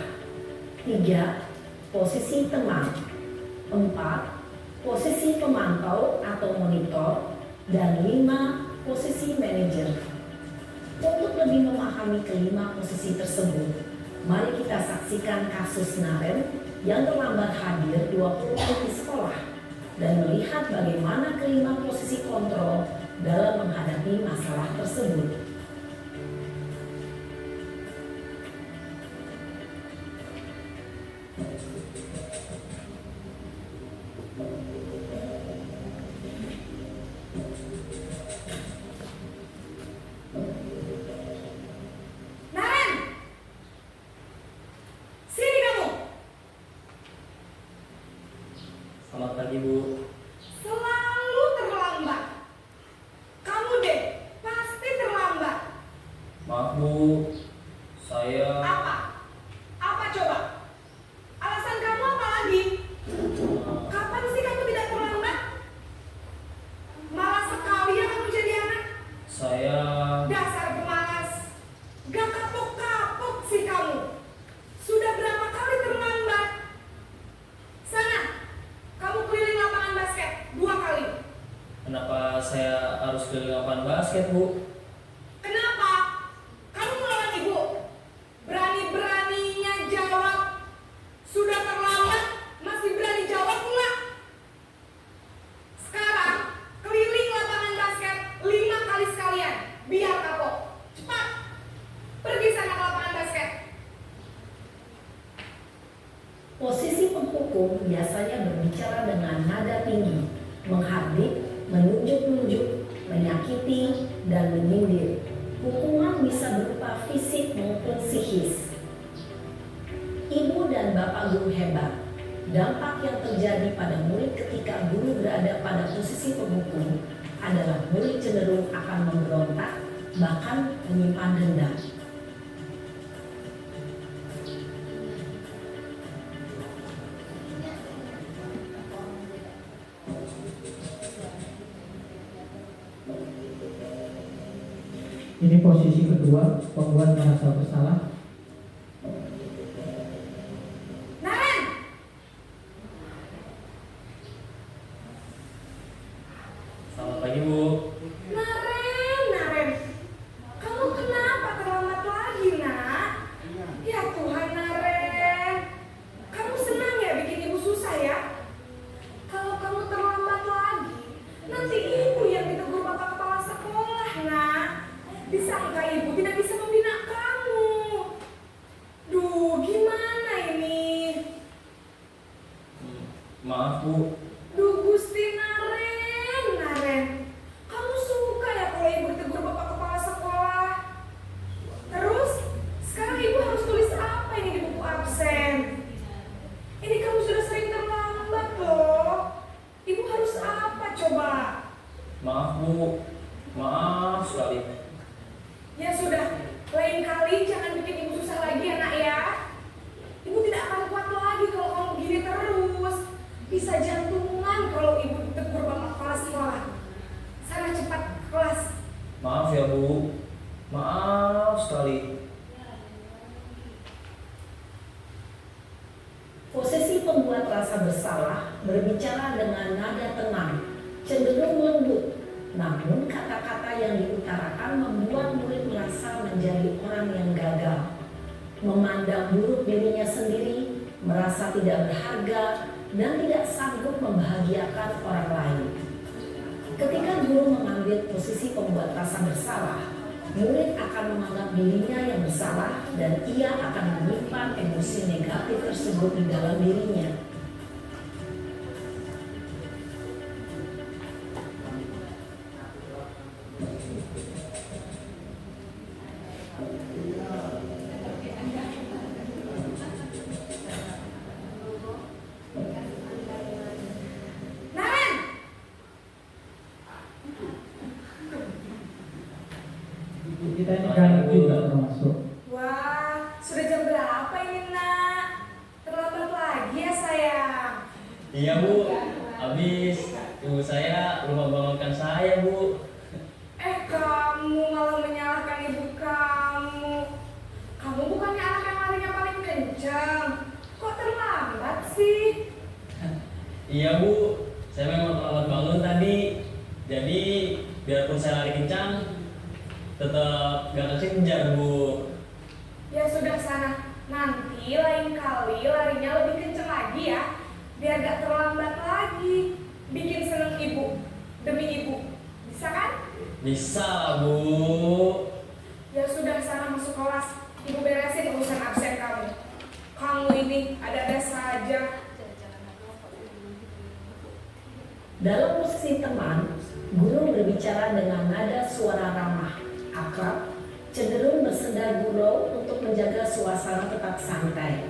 3. Posisi teman. 4. Posisi pemantau atau monitor. Dan 5. Posisi manajer. Untuk lebih memahami kelima posisi tersebut, mari kita saksikan kasus Naren yang terlambat hadir 20 menit di sekolah dan melihat bagaimana kelima posisi kontrol dalam menghadapi masalah tersebut. Selamat pagi, Bu. Selalu terlambat. Kamu deh, pasti terlambat. Maaf, Bu. Saya Apa? Apa coba? Alasan kamu apa lagi? Kapan sih kamu tidak terlambat? Malas sekali ya kamu jadi anak. saya Dasar pemalas. Gak kapok-kapok sih kamu. Sudah berapa kali terlambat? Sana, kamu keliling lapangan basket 2 kali. kenapa saya harus keliling lapangan basket, Bu? Kenapa? Kamu melawan ibu. Berani-beraninya jawab. Sudah terlambat, masih berani jawab pula. Sekarang, keliling lapangan basket 5 kali sekalian. Biar kapok. Cepat. Pergi sana ke lapangan basket. Posisi penghukum biasanya berbicara dengan nada tinggi, menghardik, menunjuk-nunjuk, menyakiti, dan menyindir. Hukuman bisa berupa fisik maupun psikis. Ibu dan Bapak guru hebat, dampak yang terjadi pada murid ketika guru berada pada posisi penghukum adalah murid cenderung akan memberontak, bahkan menyimpan dendam. Ini posisi kedua, pembuat merasa bersalah. Naren! Selamat pagi, Bu. Naren. Kamu kenapa terlambat lagi, nak? Ya Tuhan, Naren. Kamu senang ya bikin ibu susah ya? Kalau kamu terlambat lagi, nanti ibu yang ditegur bapak kepala sekolah, nak. Disangka ibu tidak bisa membina kamu. Maaf Bu. Duh Gusti Naren. Kamu suka ya kalau ibu ditegur bapak kepala sekolah? Terus, sekarang ibu harus tulis apa ini di buku absen? Ini kamu sudah sering terlambat loh. Ibu harus apa coba? Maaf Bu. Maaf sekali. Ya sudah, lain kali jangan bikin ibu susah lagi ya nak ya. Ibu tidak akan kuat lagi kalau kamu begini terus. Bisa jantungan kalau ibu ditegur bapak kepala sekolah. Sana cepat ke kelas. Maaf ya Bu. Maaf sekali. Posisi pembuat rasa bersalah berbicara dengan nada tenang, cenderung lembut. Namun kata-kata yang diutarakan membuat murid merasa menjadi orang yang gagal, memandang buruk dirinya sendiri, merasa tidak berharga, dan tidak sanggup membahagiakan orang lain. Ketika guru mengambil posisi pembuat rasa bersalah, murid akan menganggap dirinya yang bersalah dan ia akan menyimpan emosi negatif tersebut di dalam dirinya. Naren! Kita ini galak juga termasuk. Wah, sudah jam berapa ini nak? Terlambat lagi ya sayang. Iya Bu. Habis ibu saya lupa bangunkan saya Bu. Kamu malah menyalahkan ibu kamu. Kamu bukannya anak yang larinya paling kencang. Kok terlambat sih? Iya Bu. Saya memang terlambat bangun tadi. Jadi biarpun saya lari kencang, tetap gak kesenjar Bu. Ya sudah sana. Nanti lain kali larinya lebih kencang lagi ya. Biar gak terlambat lagi. Bikin seneng ibu. Demi ibu. Bisa kan? Bisa Bu. Ya sudah sana masuk kelas. Ibu beresin urusan absen kamu. Kamu ini ada-ada saja. Dalam posisi teman, guru berbicara dengan nada suara ramah, akrab, cenderung bersenda gurau untuk menjaga suasana tetap santai.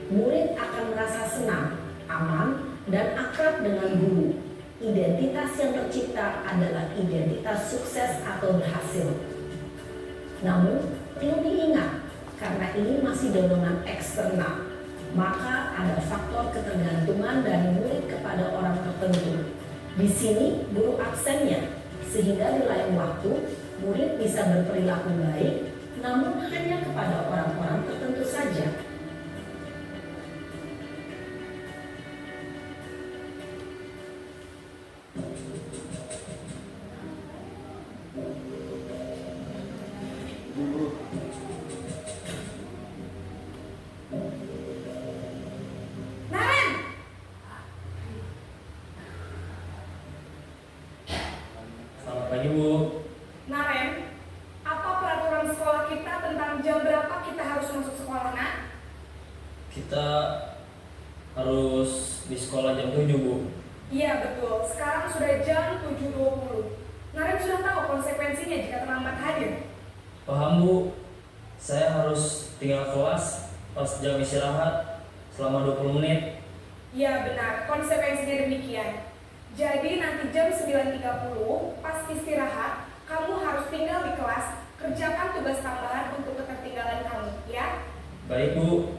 Murid akan merasa senang, aman, dan akrab dengan guru. Identitas yang tercipta adalah identitas sukses atau berhasil. Namun, perlu diingat, karena ini masih dorongan eksternal, maka ada faktor ketergantungan dari murid kepada orang tertentu. Di sini, guru absennya, sehingga di lain waktu, murid bisa berperilaku baik, namun hanya kepada orang-orang tertentu saja. Naren! Selamat pagi Bu. Naren, apa peraturan sekolah kita tentang jam berapa kita harus masuk sekolah, nak? Kita harus di sekolah jam 7 Bu. Iya betul, sekarang sudah jam 7.20. Naren sudah tahu konsekuensinya jika terlambat hadir. Paham Bu. Saya harus tinggal kelas pas jam istirahat selama 20 menit. Iya benar, konsekuensinya demikian. Jadi nanti jam 9.30 pas istirahat, kamu harus tinggal di kelas, kerjakan tugas tambahan untuk ketertinggalan kamu, ya? Baik Bu.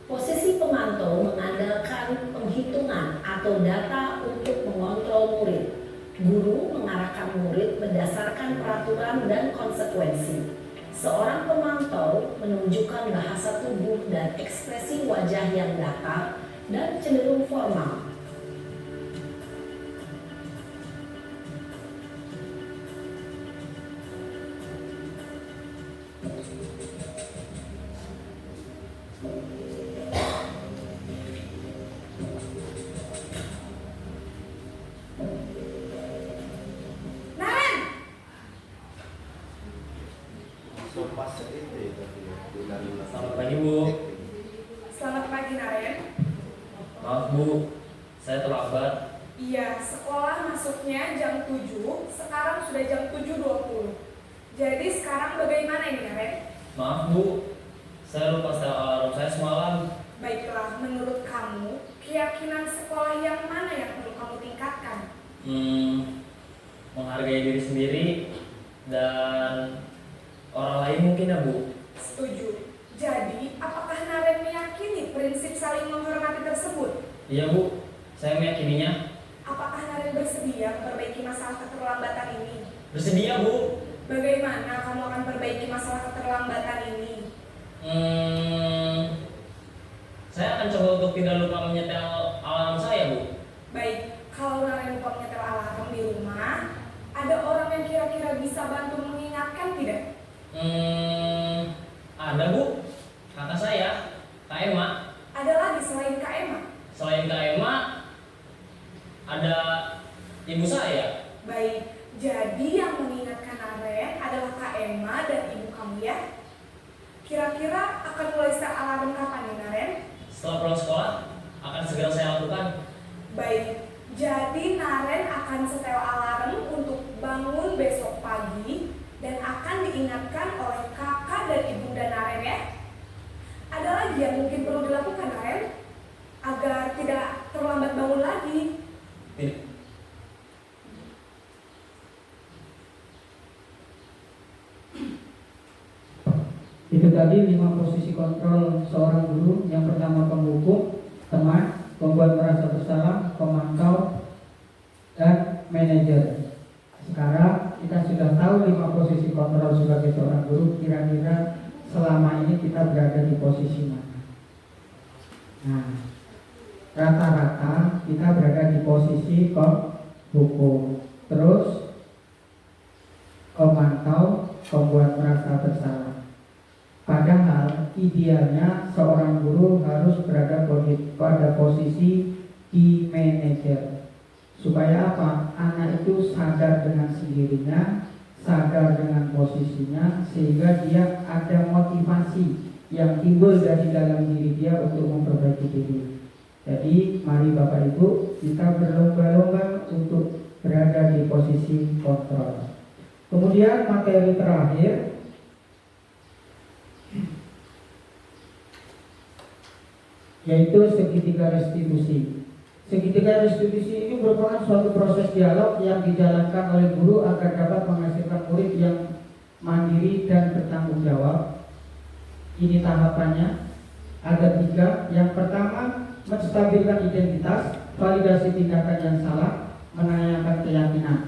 Posisi pemantau mengandalkan penghitungan atau data untuk mengontrol murid. Guru mengarahkan murid berdasarkan peraturan dan konsekuensi. Seorang pemantau menunjukkan bahasa tubuh dan ekspresi wajah yang datar dan cenderung formal. Naren! Selamat pagi Bu. Selamat pagi Naren. Maaf Bu, saya terlambat. Iya, sekolah masuknya jam 7, sekarang sudah jam 7.20. Jadi sekarang bagaimana ini, Naren? Maaf Bu, saya lupa setel alarm saya semalam. Baiklah, menurut kamu, keyakinan sekolah yang mana yang perlu kamu tingkatkan? Menghargai diri sendiri dan orang lain mungkin ya Bu. Setuju. Jadi, apakah Naren meyakini prinsip saling menghormati tersebut? Iya Bu, saya meyakininya. Apakah Naren bersedia memperbaiki masalah keterlambatan ini? Bersedia Bu. Bagaimana kamu akan perbaiki masalah keterlambatan ini? Saya akan coba untuk tidak lupa menyetel alarm saya Bu. Baik, kalau Naren lupa menyetel alarm di rumah, ada orang yang kira-kira bisa bantu mengingatkan tidak? Ada Bu, kakak saya, Kak Emma. Ada lagi selain Kak Emma? Selain Kak Emma, ada ibu saya. Baik, jadi yang mengingatkan Naren adalah Kak Emma dan ibu kamu ya? Kira-kira akan mulai setel alarm kapan nih Naren? Setelah pulang sekolah, akan segera saya lakukan. Baik, jadi Naren akan setel alarm untuk bangun besok pagi dan akan diingatkan oleh kakak dan ibunda Naren ya? Ada lagi yang mungkin perlu dilakukan Naren agar tidak terlambat bangun lagi? Tidak. Itu tadi 5 posisi kontrol seorang guru. Yang pertama penghukum, teman, pembuat merasa bersalah, pemantau, dan manajer. Sekarang kita sudah tahu 5 posisi kontrol sebagai seorang guru. Kira-kira selama ini kita berada di posisi mana? Nah, rata-rata kita berada di posisi penghukum, terus pemantau, pembuat merasa bersalah. Padahal idealnya seorang guru harus berada pada posisi di manajer. Supaya apa? Anak itu sadar dengan sendirinya, sadar dengan posisinya, sehingga dia ada motivasi yang timbul dari dalam diri dia untuk memperbaiki diri. Jadi mari Bapak Ibu, kita berlomba-lomba untuk berada di posisi kontrol. Kemudian materi terakhir, yaitu segitiga restitusi. Segitiga restitusi ini merupakan suatu proses dialog yang dijalankan oleh guru agar dapat menghasilkan murid yang mandiri dan bertanggung jawab. Ini tahapannya ada 3. Yang pertama, menstabilkan identitas, validasi tindakan yang salah, menanyakan keyakinan.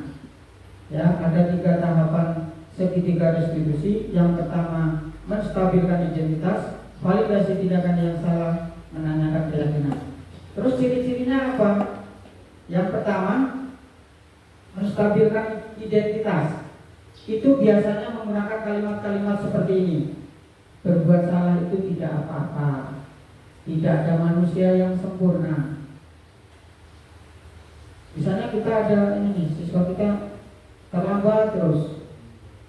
Ya, ada 3 tahapan segitiga restitusi. Yang pertama, menstabilkan identitas, validasi tindakan yang salah, menanyakan keyakinan. Terus ciri-cirinya apa? Yang pertama, menstabilkan identitas. Itu biasanya menggunakan kalimat-kalimat seperti ini. Berbuat salah itu tidak apa-apa. Tidak ada manusia yang sempurna. Misalnya kita ada ini, siswa kita terlambat terus.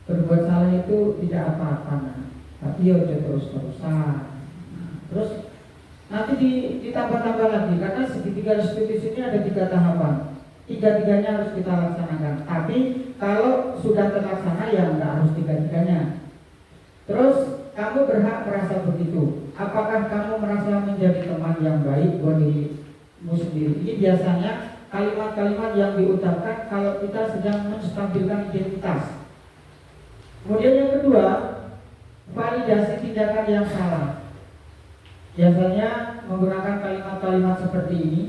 Berbuat salah itu tidak apa-apa, nah. Tapi ya udah terus-terusan. Terus nanti ditambah-tambah lagi, karena segitiga restitusi ini ada 3 tahapan. 3-tiganya harus kita laksanakan. Tapi kalau sudah terlaksana ya nggak harus 3-tiganya. Terus kamu berhak merasa begitu. Apakah kamu merasa menjadi teman yang baik buat dirimu sendiri? Ini biasanya kalimat-kalimat yang diucapkan kalau kita sedang menstabilkan identitas. Kemudian yang kedua, validasi tindakan yang salah. Biasanya menggunakan kalimat-kalimat seperti ini.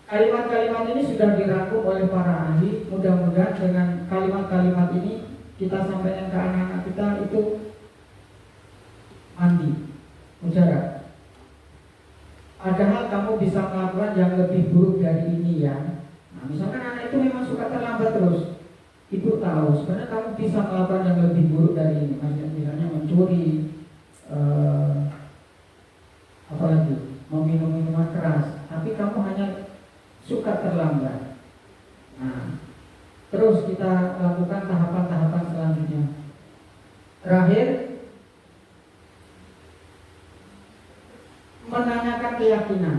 Kalimat-kalimat ini sudah dirangkum oleh para ahli. Mudah-mudahan dengan kalimat-kalimat ini kita sampaikan ke anak-anak kita itu mandi, mujarab. Padahal kamu bisa melakukan yang lebih buruk dari ini ya. Nah, misalkan anak itu memang suka terlambat terus, ibu tahu sebenarnya kamu bisa melakukan yang lebih buruk dari ini. Misalnya mencuri, apalagi meminum minuman keras, tapi kamu hanya suka terlambat. Nah, terus kita lakukan tahapan-tahapan selanjutnya. Terakhir, menanyakan keyakinan.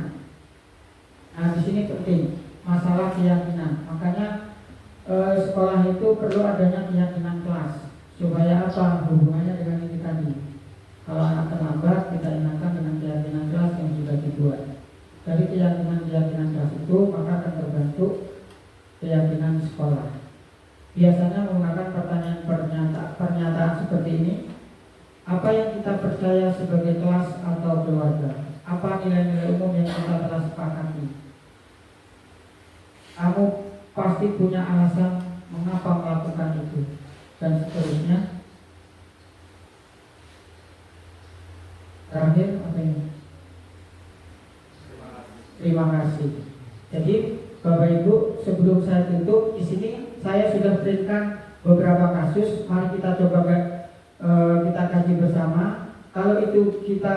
Nah, di sini penting masalah keyakinan. Makanya sekolah itu perlu adanya keyakinan kelas. Supaya apa? Hubungannya dengan ini tadi. Kalau anak terlambat, kita ingatkan dengan keyakinan kelas yang sudah dibuat. Dari keyakinan kelas itu maka akan terbentuk keyakinan sekolah. Biasanya menggunakan pernyataan seperti ini. Apa yang kita percaya sebagai kelas atau keluarga? Apa nilai-nilai umum yang kita telah sepakati? Kamu pasti punya alasan mengapa melakukan itu, dan seterusnya. Terakhir apa ini? Terima kasih. Jadi Bapak Ibu, sebelum saya tutup di sini saya sudah berikan beberapa kasus. Mari kita coba kita kaji bersama. Kalau itu kita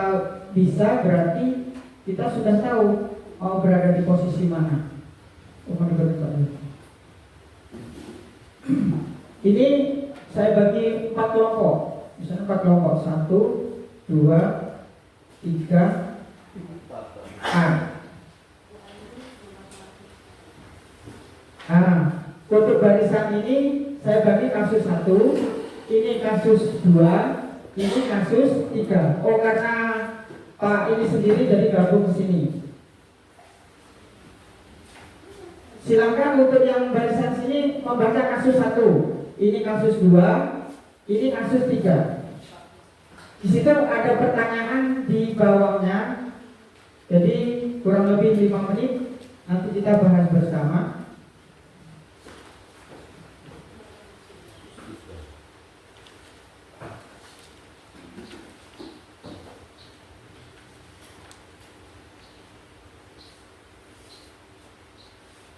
bisa, berarti kita sudah tahu mau berada di posisi mana. Ini saya bagi 4 kelompok. Misalnya 4 kelompok. 1, 2, 3, untuk barisan ini saya bagi kasus 1, ini kasus 2, ini kasus 3. Oh, karena Pak ini sendiri jadi gabung ke sini. Silakan untuk yang barisan sini membaca kasus 1, ini kasus 2, ini kasus 3. Di situ ada pertanyaan di bawahnya. Jadi kurang lebih 5 menit nanti kita bahas bersama.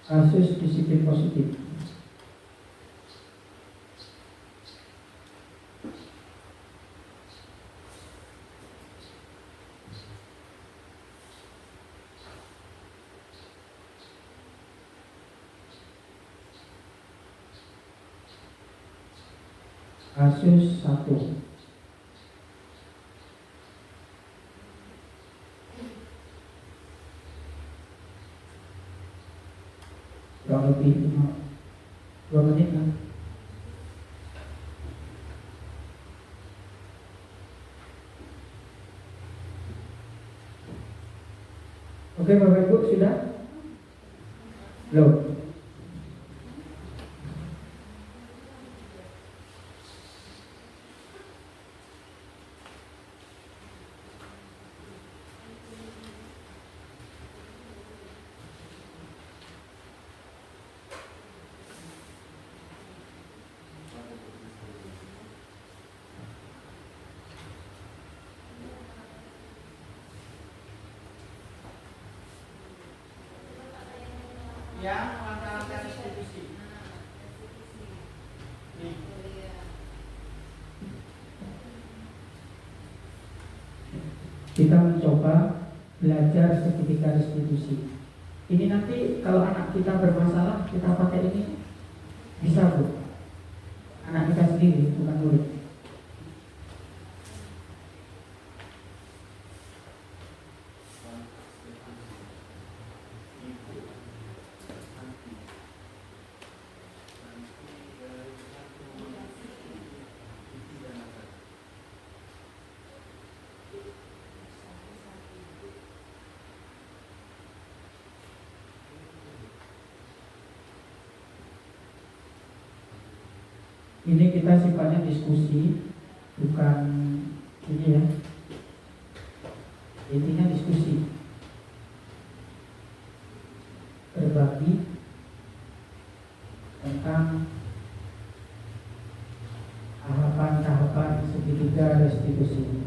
Kasus disiplin positif. Kasus 1. Kurang lebih 2 menit kan? Oke Bapak Ibu, sudah? Belum? Yang melanggar restitusi. Kita mencoba belajar sertifikat restitusi. Ini nanti kalau anak kita bermasalah, kita pakai ini bisa Bu. Anak kita sendiri, bukan murid. Ini kita sifatnya diskusi, bukan ini ya. Intinya diskusi, berbagi tentang tahapan-tahapan segitiga restitusi.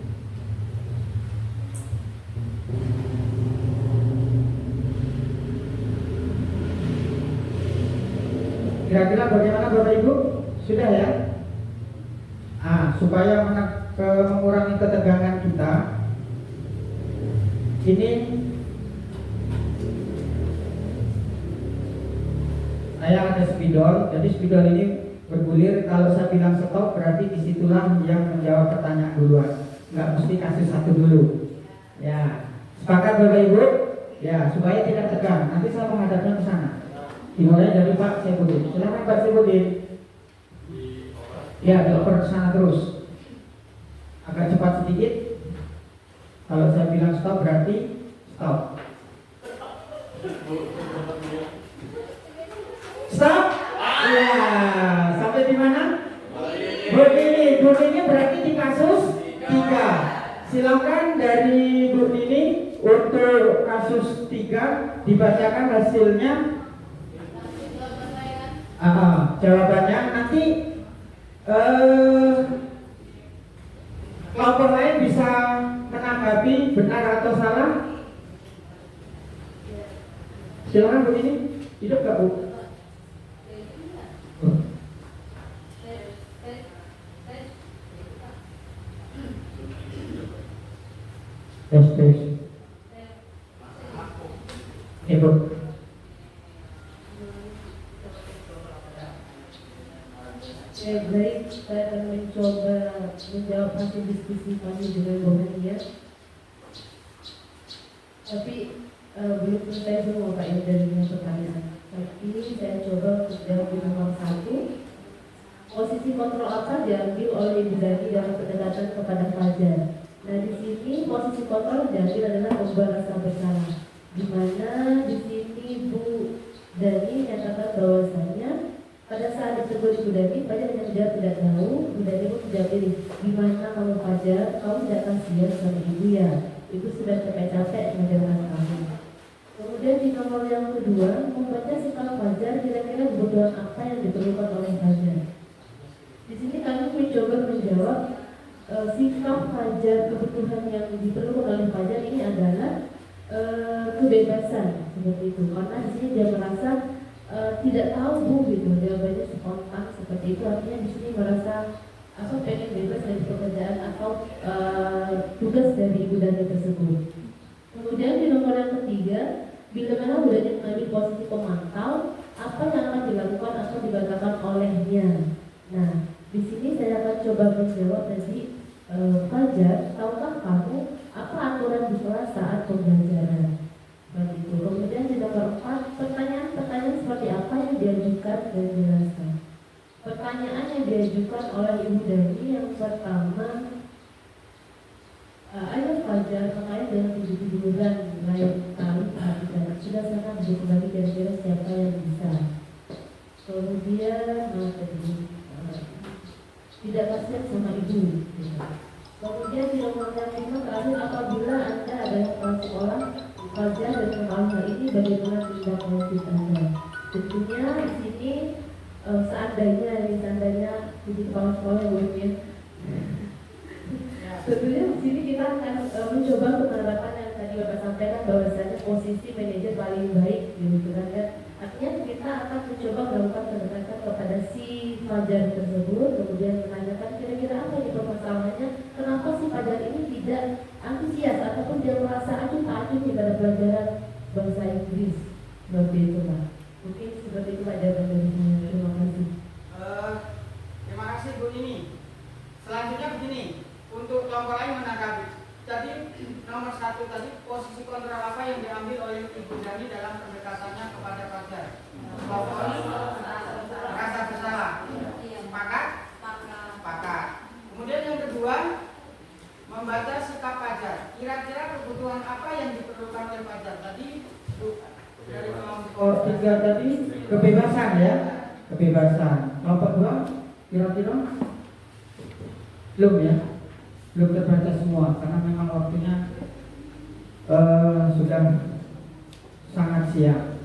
Kira-kira bagaimana Bapak Ibu? Sudah ya? Supaya mengurangi ketegangan kita, ini saya ada spidol. Jadi spidol ini bergulir. Kalau saya bilang stop, berarti disitulah yang menjawab pertanyaan duluan. Nggak mesti kasih 1 dulu. Ya, Sepakat Bapak Ibu? Ya, supaya tidak tegang. Nanti saya menghadapnya ke sana. Dimulai dari Pak Sebudin. Silakan Pak Sebudin. Ya, dioper ke sana terus. Agak cepat sedikit. Kalau saya bilang stop berarti stop. Stop. Ya, sampai di mana? Bu Nini berarti di kasus 3. Silakan dari Bu Nini untuk kasus 3 dibacakan hasilnya. Jawabannya nanti kelompok lain bisa menanggapi benar atau salah. Silakan Bu Nini. Hidup gak Bu? Tes. Ibu. Baik, saya akan mencoba menjawab hasil diskusi kami dengan Bu Nadia. Tapi belum selesai semua Pak yang dari pertanyaan. Tapi saya coba menjawab di nomor 1. Posisi kontrol apa diambil oleh Ibu Dani dalam pendekatan kepada Fajar? Nah, di sini posisi kontrol diambil adalah membuat rasa bersalah. Di mana di sini Bu Dani menyatakan bahwasanya pada saat ditegur Ibu Dani, Fajar hanya menjawab tidak tahu. Ibu Dani pun tidak pilih. Gimana kamu Fajar? Kamu tidak kasihan sama ibu ya? Ibu sudah capek-capek menjelaskan kamu. Kemudian di nomor yang kedua, membaca sikap Fajar kira-kira kebutuhan apa yang diperlukan oleh Fajar. Di sini kami mencoba menjawab sikap Fajar, kebutuhan yang diperlukan oleh Fajar ini adalah kebebasan seperti itu. Karena di sini dia merasa tidak tahu Bu gitu, jawabannya spontan seperti itu. Artinya di sini merasa pengen bebas dari pekerjaan atau tugas dari Ibu Dani tersebut. Kemudian di nomor yang ketiga, bila mana Bu Dani mengambil posisi pemantau, apa yang akan dilakukan atau dibanggakan olehnya. Nah, di sini saya akan coba menjawab tadi. Fajar, tahukah kamu apa aturan di kelas saat pembelajaran? Begitu. Kemudian di nomor 4, pertanyaan seperti apa yang diajukan dan jelaskan. Pertanyaan yang diajukan oleh Ibu Dani yang pertama, ayo Fajar, terkait dengan 7 bulan lain kali perhatikan. Sudah sangat duduk kembali kira-kira siapa yang bisa. Kemudian tidak kasihan sama ibu. Kemudian di nomor yang 5 terakhir, apabila Anda adalah kepala sekolah, Fajar dan kepala hal ini bagaimana tindak lanjut Anda? Tentunya di sini seandainya jadi kepala sekolah yang mungkin tentunya di sini kita akan mencoba untuk menerapkan yang tadi Bapak sampaikan bahwasanya posisi manajer paling baik gitu kan ya. Artinya kita akan mencoba melakukan pendekatan kepada si Fajar tersebut, kemudian menanyakan kira-kira apa yang permasalahannya, kenapa si Fajar ini tidak antusias ataupun dia merasa acuh tak acuh pada pelajaran bahasa Inggris seperti itu Pak. Mungkin seperti itu Pak jawaban dari saya. Terima kasih. Terima kasih Bu Nini. Selanjutnya begini, untuk kelompok lain menanggapi. Tadi nomor 1 tadi, posisi kontrol apa yang diambil oleh Ibu Dani dalam pendekatannya kepada Fajar? Rasa bersalah. Sepakat? Sepakat. Kemudian yang kedua, membaca sikap Fajar. Kira-kira kebutuhan apa yang diperlukan oleh Fajar? Tadi dari kelompok 3 tadi kebebasan ya, kebebasan. Kelompok 2 kira-kira belum ya, belum terbaca semua karena memang waktunya sudah sangat siang.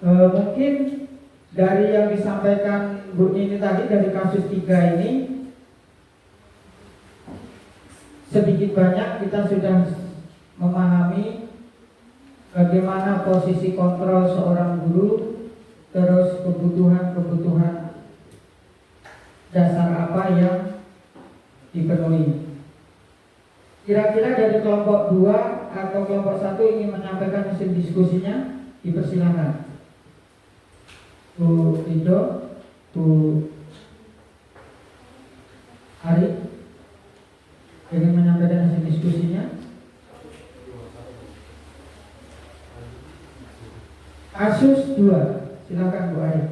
Mungkin dari yang disampaikan Bu Nini tadi dari kasus 3 ini sedikit banyak kita sudah memahami bagaimana posisi kontrol seorang guru, terus kebutuhan dasar apa yang dipenuhi. Kira-kira dari kelompok 2 atau kelompok 1 ingin menyampaikan hasil diskusinya, dipersilakan. Bu Ido, Bu Ari ingin menyampaikan diskusinya? Kasus 2, silakan Bu Ari.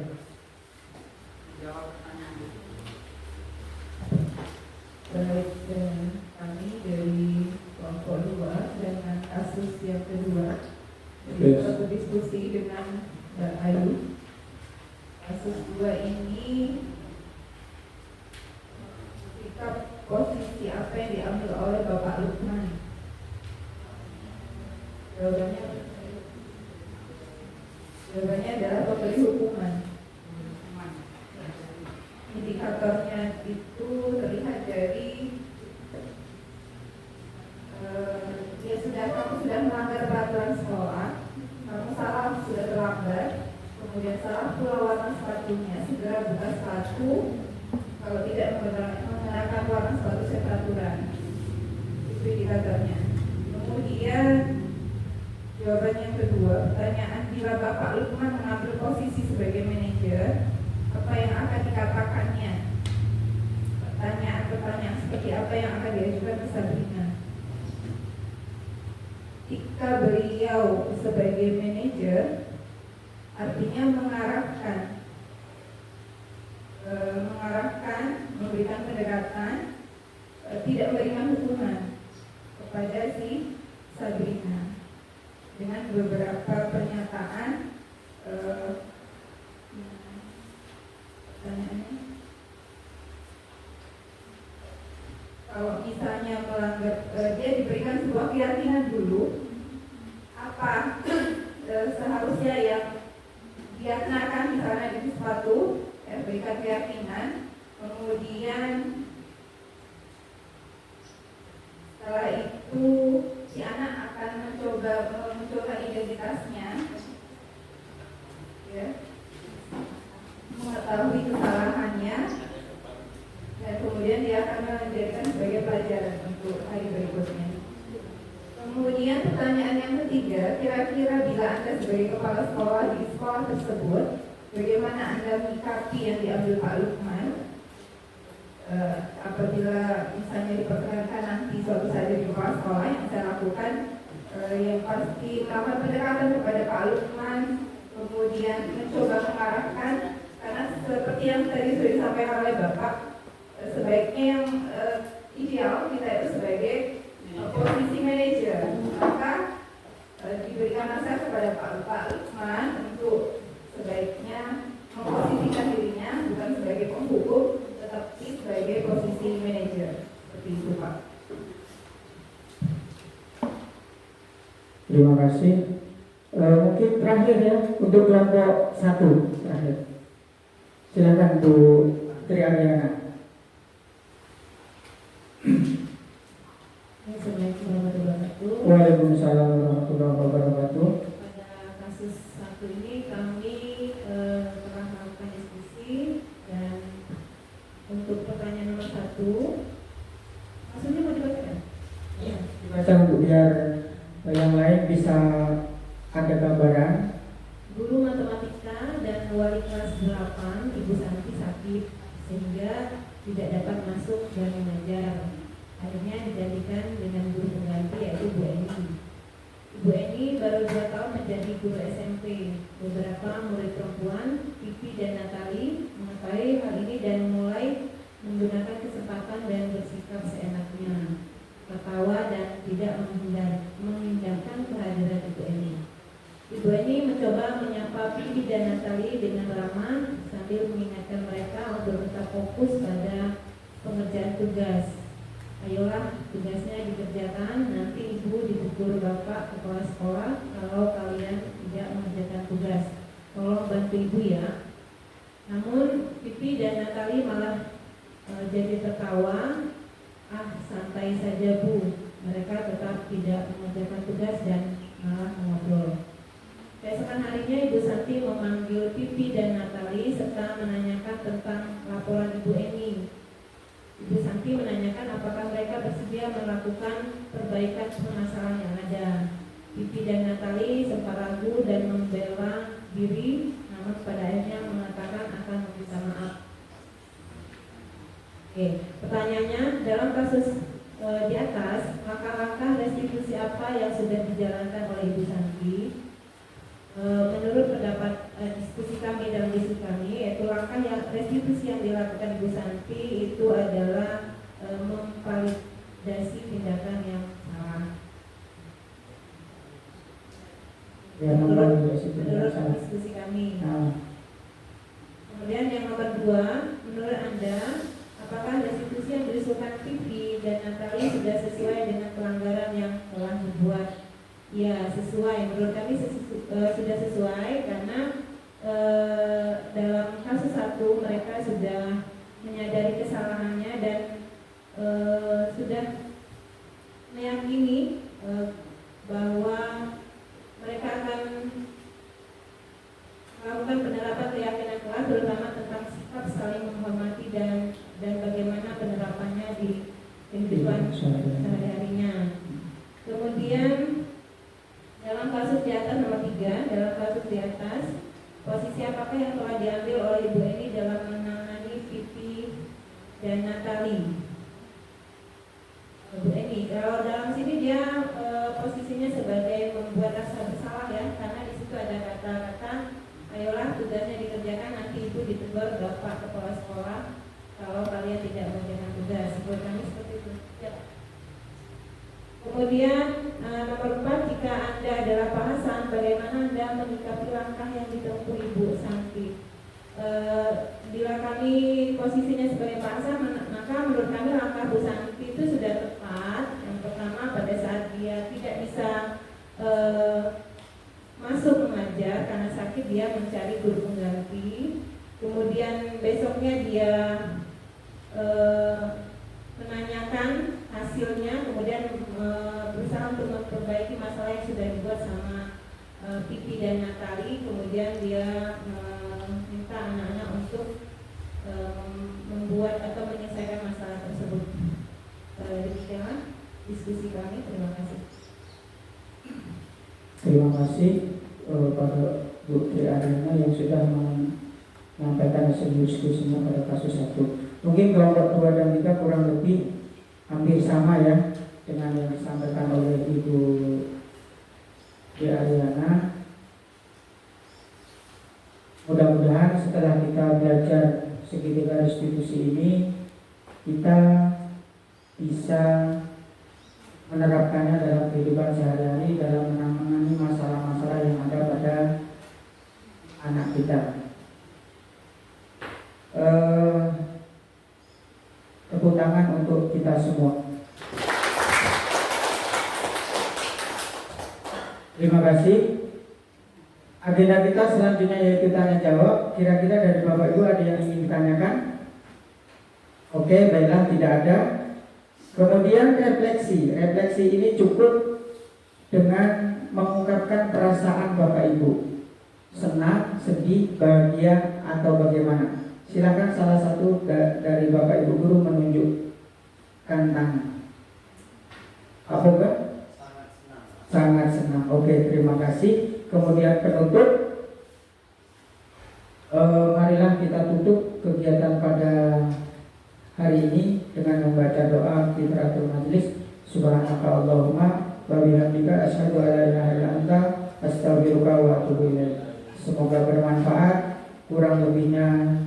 Baik, kami dari kelompok 2 dengan kasus yang kedua kita berdiskusi dengan Mbak Ayu. Kasus 2 ini sikap posisi apa yang diambil oleh Bapak Lukman? Jawabannya adalah pemberi hukuman. Indikatornya itu terlihat dari kamu sudah melanggar peraturan sekolah, kamu salah sudah terlambat, kemudian salah pula warna sepatunya, segera buka sepatu, kalau tidak mengenakan warna sepatu seperaturan. Itu indikatornya. Kemudian jawaban yang kedua, pertanyaan, bila Bapak Lukman mengambil posisi sebagai manajer, apa yang akan dikatakannya? Pertanyaan seperti apa yang akan diajukan ke Sabrina? Jika beliau sebagai manajer, artinya mengarahkan, memberikan pendekatan, tidak memberikan hukuman kepada si Sabrina dengan beberapa pernyataan. Pertanyaannya, kalau misalnya melanggar, dia diberikan sebuah keyakinan dulu apa seharusnya yang dia kenakan, misalnya di sepatu, ya, berikan keyakinan. Kemudian setelah itu si anak akan mencoba identitasnya, ya, mengetahui kesalahannya, dan kemudian dia akan menjadikan sebagai pelajaran untuk hari berikutnya. Kemudian pertanyaan yang ketiga, kira-kira bila Anda sebagai kepala sekolah di sekolah tersebut, bagaimana Anda menyikapi yang diambil Pak Lukman? Apabila misalnya diperkenankan nanti suatu saat jadi kepala sekolah, yang saya lakukan yang pasti melakukan pendekatan kepada Pak Lukman, kemudian mencoba mengarahkan, karena seperti yang tadi sudah disampaikan oleh Bapak, sebaiknya yang ideal kita itu sebagai posisi manajer, maka diberikan nasihat kepada Pak Lukman untuk sebaiknya memposisikan dirinya bukan sebagai penghukum, tetapi sebagai posisi manajer. Seperti itu, Pak. Terima kasih. Mungkin terakhir ya untuk kelompok 1 terakhir. Silakan Bu Tri Ariana. Assalamualaikum warahmatullahi wabarakatuh. Waalaikumsalam warahmatullahi wabarakatuh. Pada kasus 1 ini kami telah melakukan diskusi, dan untuk pertanyaan nomor 1, maksudnya mau dibacakan? Ya. Dibaca untuk biar yang lain bisa ada gambaran. Guru matematika dan wali kelas 8 Ibu Santi sakit sehingga tidak dapat masuk dan mengajar. Akhirnya digantikan dengan guru pengganti yaitu Bu Eni. Ibu Eni baru 2 tahun menjadi guru SMP. Beberapa murid perempuan, Pipi dan Natali, mengetahui hal ini dan mulai menggunakan kesempatan dan bersikap seenaknya, tertawa dan tidak mengindahkan kehadiran Ibu Eni. Ibu Eni mencoba menyapa Pipi dan Natali dengan ramah sambil mengingatkan mereka untuk tetap fokus pada pengerjaan tugas. Ayolah, tugasnya dikerjakan, nanti ibu ditegur bapak kepala sekolah kalau kalian tidak mengerjakan tugas. Tolong bantu ibu ya. Namun Pipi dan Natali malah jadi tertawa. Ah, santai saja Bu. Mereka tetap tidak mengerjakan tugas dan malah mengobrol. Keesokan harinya Ibu Santi memanggil Pipi dan Natali serta menanyakan tentang laporan Ibu Eni. Ibu Santi menanyakan apakah mereka bersedia melakukan perbaikan permasalahan yang ada. Pipi dan Natali sempat ragu dan membela diri, namun pada akhirnya mengatakan akan meminta maaf. Oke, pertanyaannya, dalam kasus di atas, langkah-langkah apa yang sudah dijalankan oleh Ibu Santi. Menurut pendapat diskusi kami dalam diskusi kami, yaitu langkah yang restitusi yang dilakukan Ibu Santi itu adalah memvalidasi tindakan yang salah. Ya, Menurut menurut diskusi kami. Nah, Kemudian yang nomor 2, menurut Anda, apakah restitusi yang diusulkan Pipi dan Natali sudah sesuai dengan pelanggaran yang telah dibuat? Ya, sesuai. Menurut kami sudah sesuai karena dalam kasus 1 mereka sudah menyadari kesalahannya dan sudah meyakini bahwa mereka akan melakukan penerapan keyakinan kelas, terutama tentang sikap saling menghormati dan bagaimana penerapannya di kehidupan sehari-harinya. Kemudian dalam kasus di atas nomor 3, dalam kasus di atas, posisi apakah yang telah diambil oleh Ibu Eni dalam menangani Pipi dan Natali? Bu Eni, kalau dalam sini dia posisinya sebagai membuat rasa bersalah ya, karena di situ ada kata-kata, ayolah tugasnya dikerjakan, nanti Ibu ditegur Bapak Kepala Sekolah kalau kalian tidak mengerjakan tugas. Menurut kami seperti itu. Ya. Kemudian nomor 4, jika Anda adalah Pak Hasan, bagaimana Anda menyikapi langkah yang ditempuh Ibu Santi? Bila kami posisinya sebagai Pak Hasan, maka menurut kami langkah Bu Santi itu sudah tepat. Yang pertama, pada saat dia tidak bisa masuk mengajar karena sakit, dia mencari guru pengganti. Kemudian besoknya dia menanyakan hasilnya, kemudian berusaha untuk memperbaiki masalah yang sudah dibuat sama Pipi dan Natali. Kemudian dia minta anak-anak untuk membuat atau menyelesaikan masalah tersebut. Demikianlah diskusi kami. Terima kasih. terima kasih pada Bu Tri Ariana yang sudah menyampaikan hasil diskusinya pada kasus 1. Mungkin kelompok 2 dan 3 kurang lebih hampir sama ya dengan yang disampaikan oleh Ibu Tri Ariana. Mudah-mudahan setelah kita belajar segitiga restitusi ini, kita bisa menerapkannya dalam kehidupan sehari-hari dalam menangani masalah-masalah yang ada pada anak kita. Tepuk tangan untuk kita semua. Terima kasih. Agenda kita selanjutnya yaitu tanya jawab. Kira-kira dari Bapak Ibu ada yang ingin ditanyakan? Oke, baiklah, tidak ada. Kemudian refleksi. Refleksi ini cukup dengan mengungkapkan perasaan Bapak Ibu. Senang, sedih, bahagia, atau bagaimana. Silakan salah satu dari Bapak Ibu guru menunjukkan tangan. Apa enggak? Sangat senang. Oke, terima kasih. Kemudian penutup, marilah kita tutup kegiatan pada hari ini dengan membaca doa kifaratul majelis. Subhanaka Allahumma wa bihamdika asyhadu an la ilaha illa anta astaghfiruka wa atubu ilaik. Semoga bermanfaat. Kurang lebihnya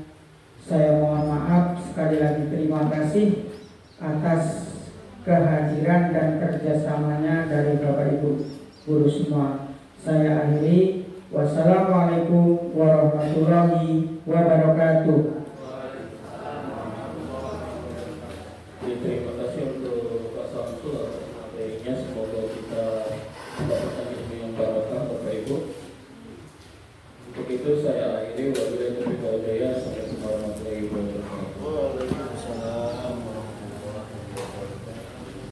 saya mohon maaf. Sekali lagi terima kasih atas kehadiran dan kerjasamanya dari Bapak Ibu guru semua. Saya akhiri. Wassalamualaikum warahmatullahi wabarakatuh. Terima kasih untuk Pak Samsul atas materinya. Semoga kita mendapatkan ilmu yang barokah Bapak Ibu. Untuk itu saya akhiri. Wabillahi taufiq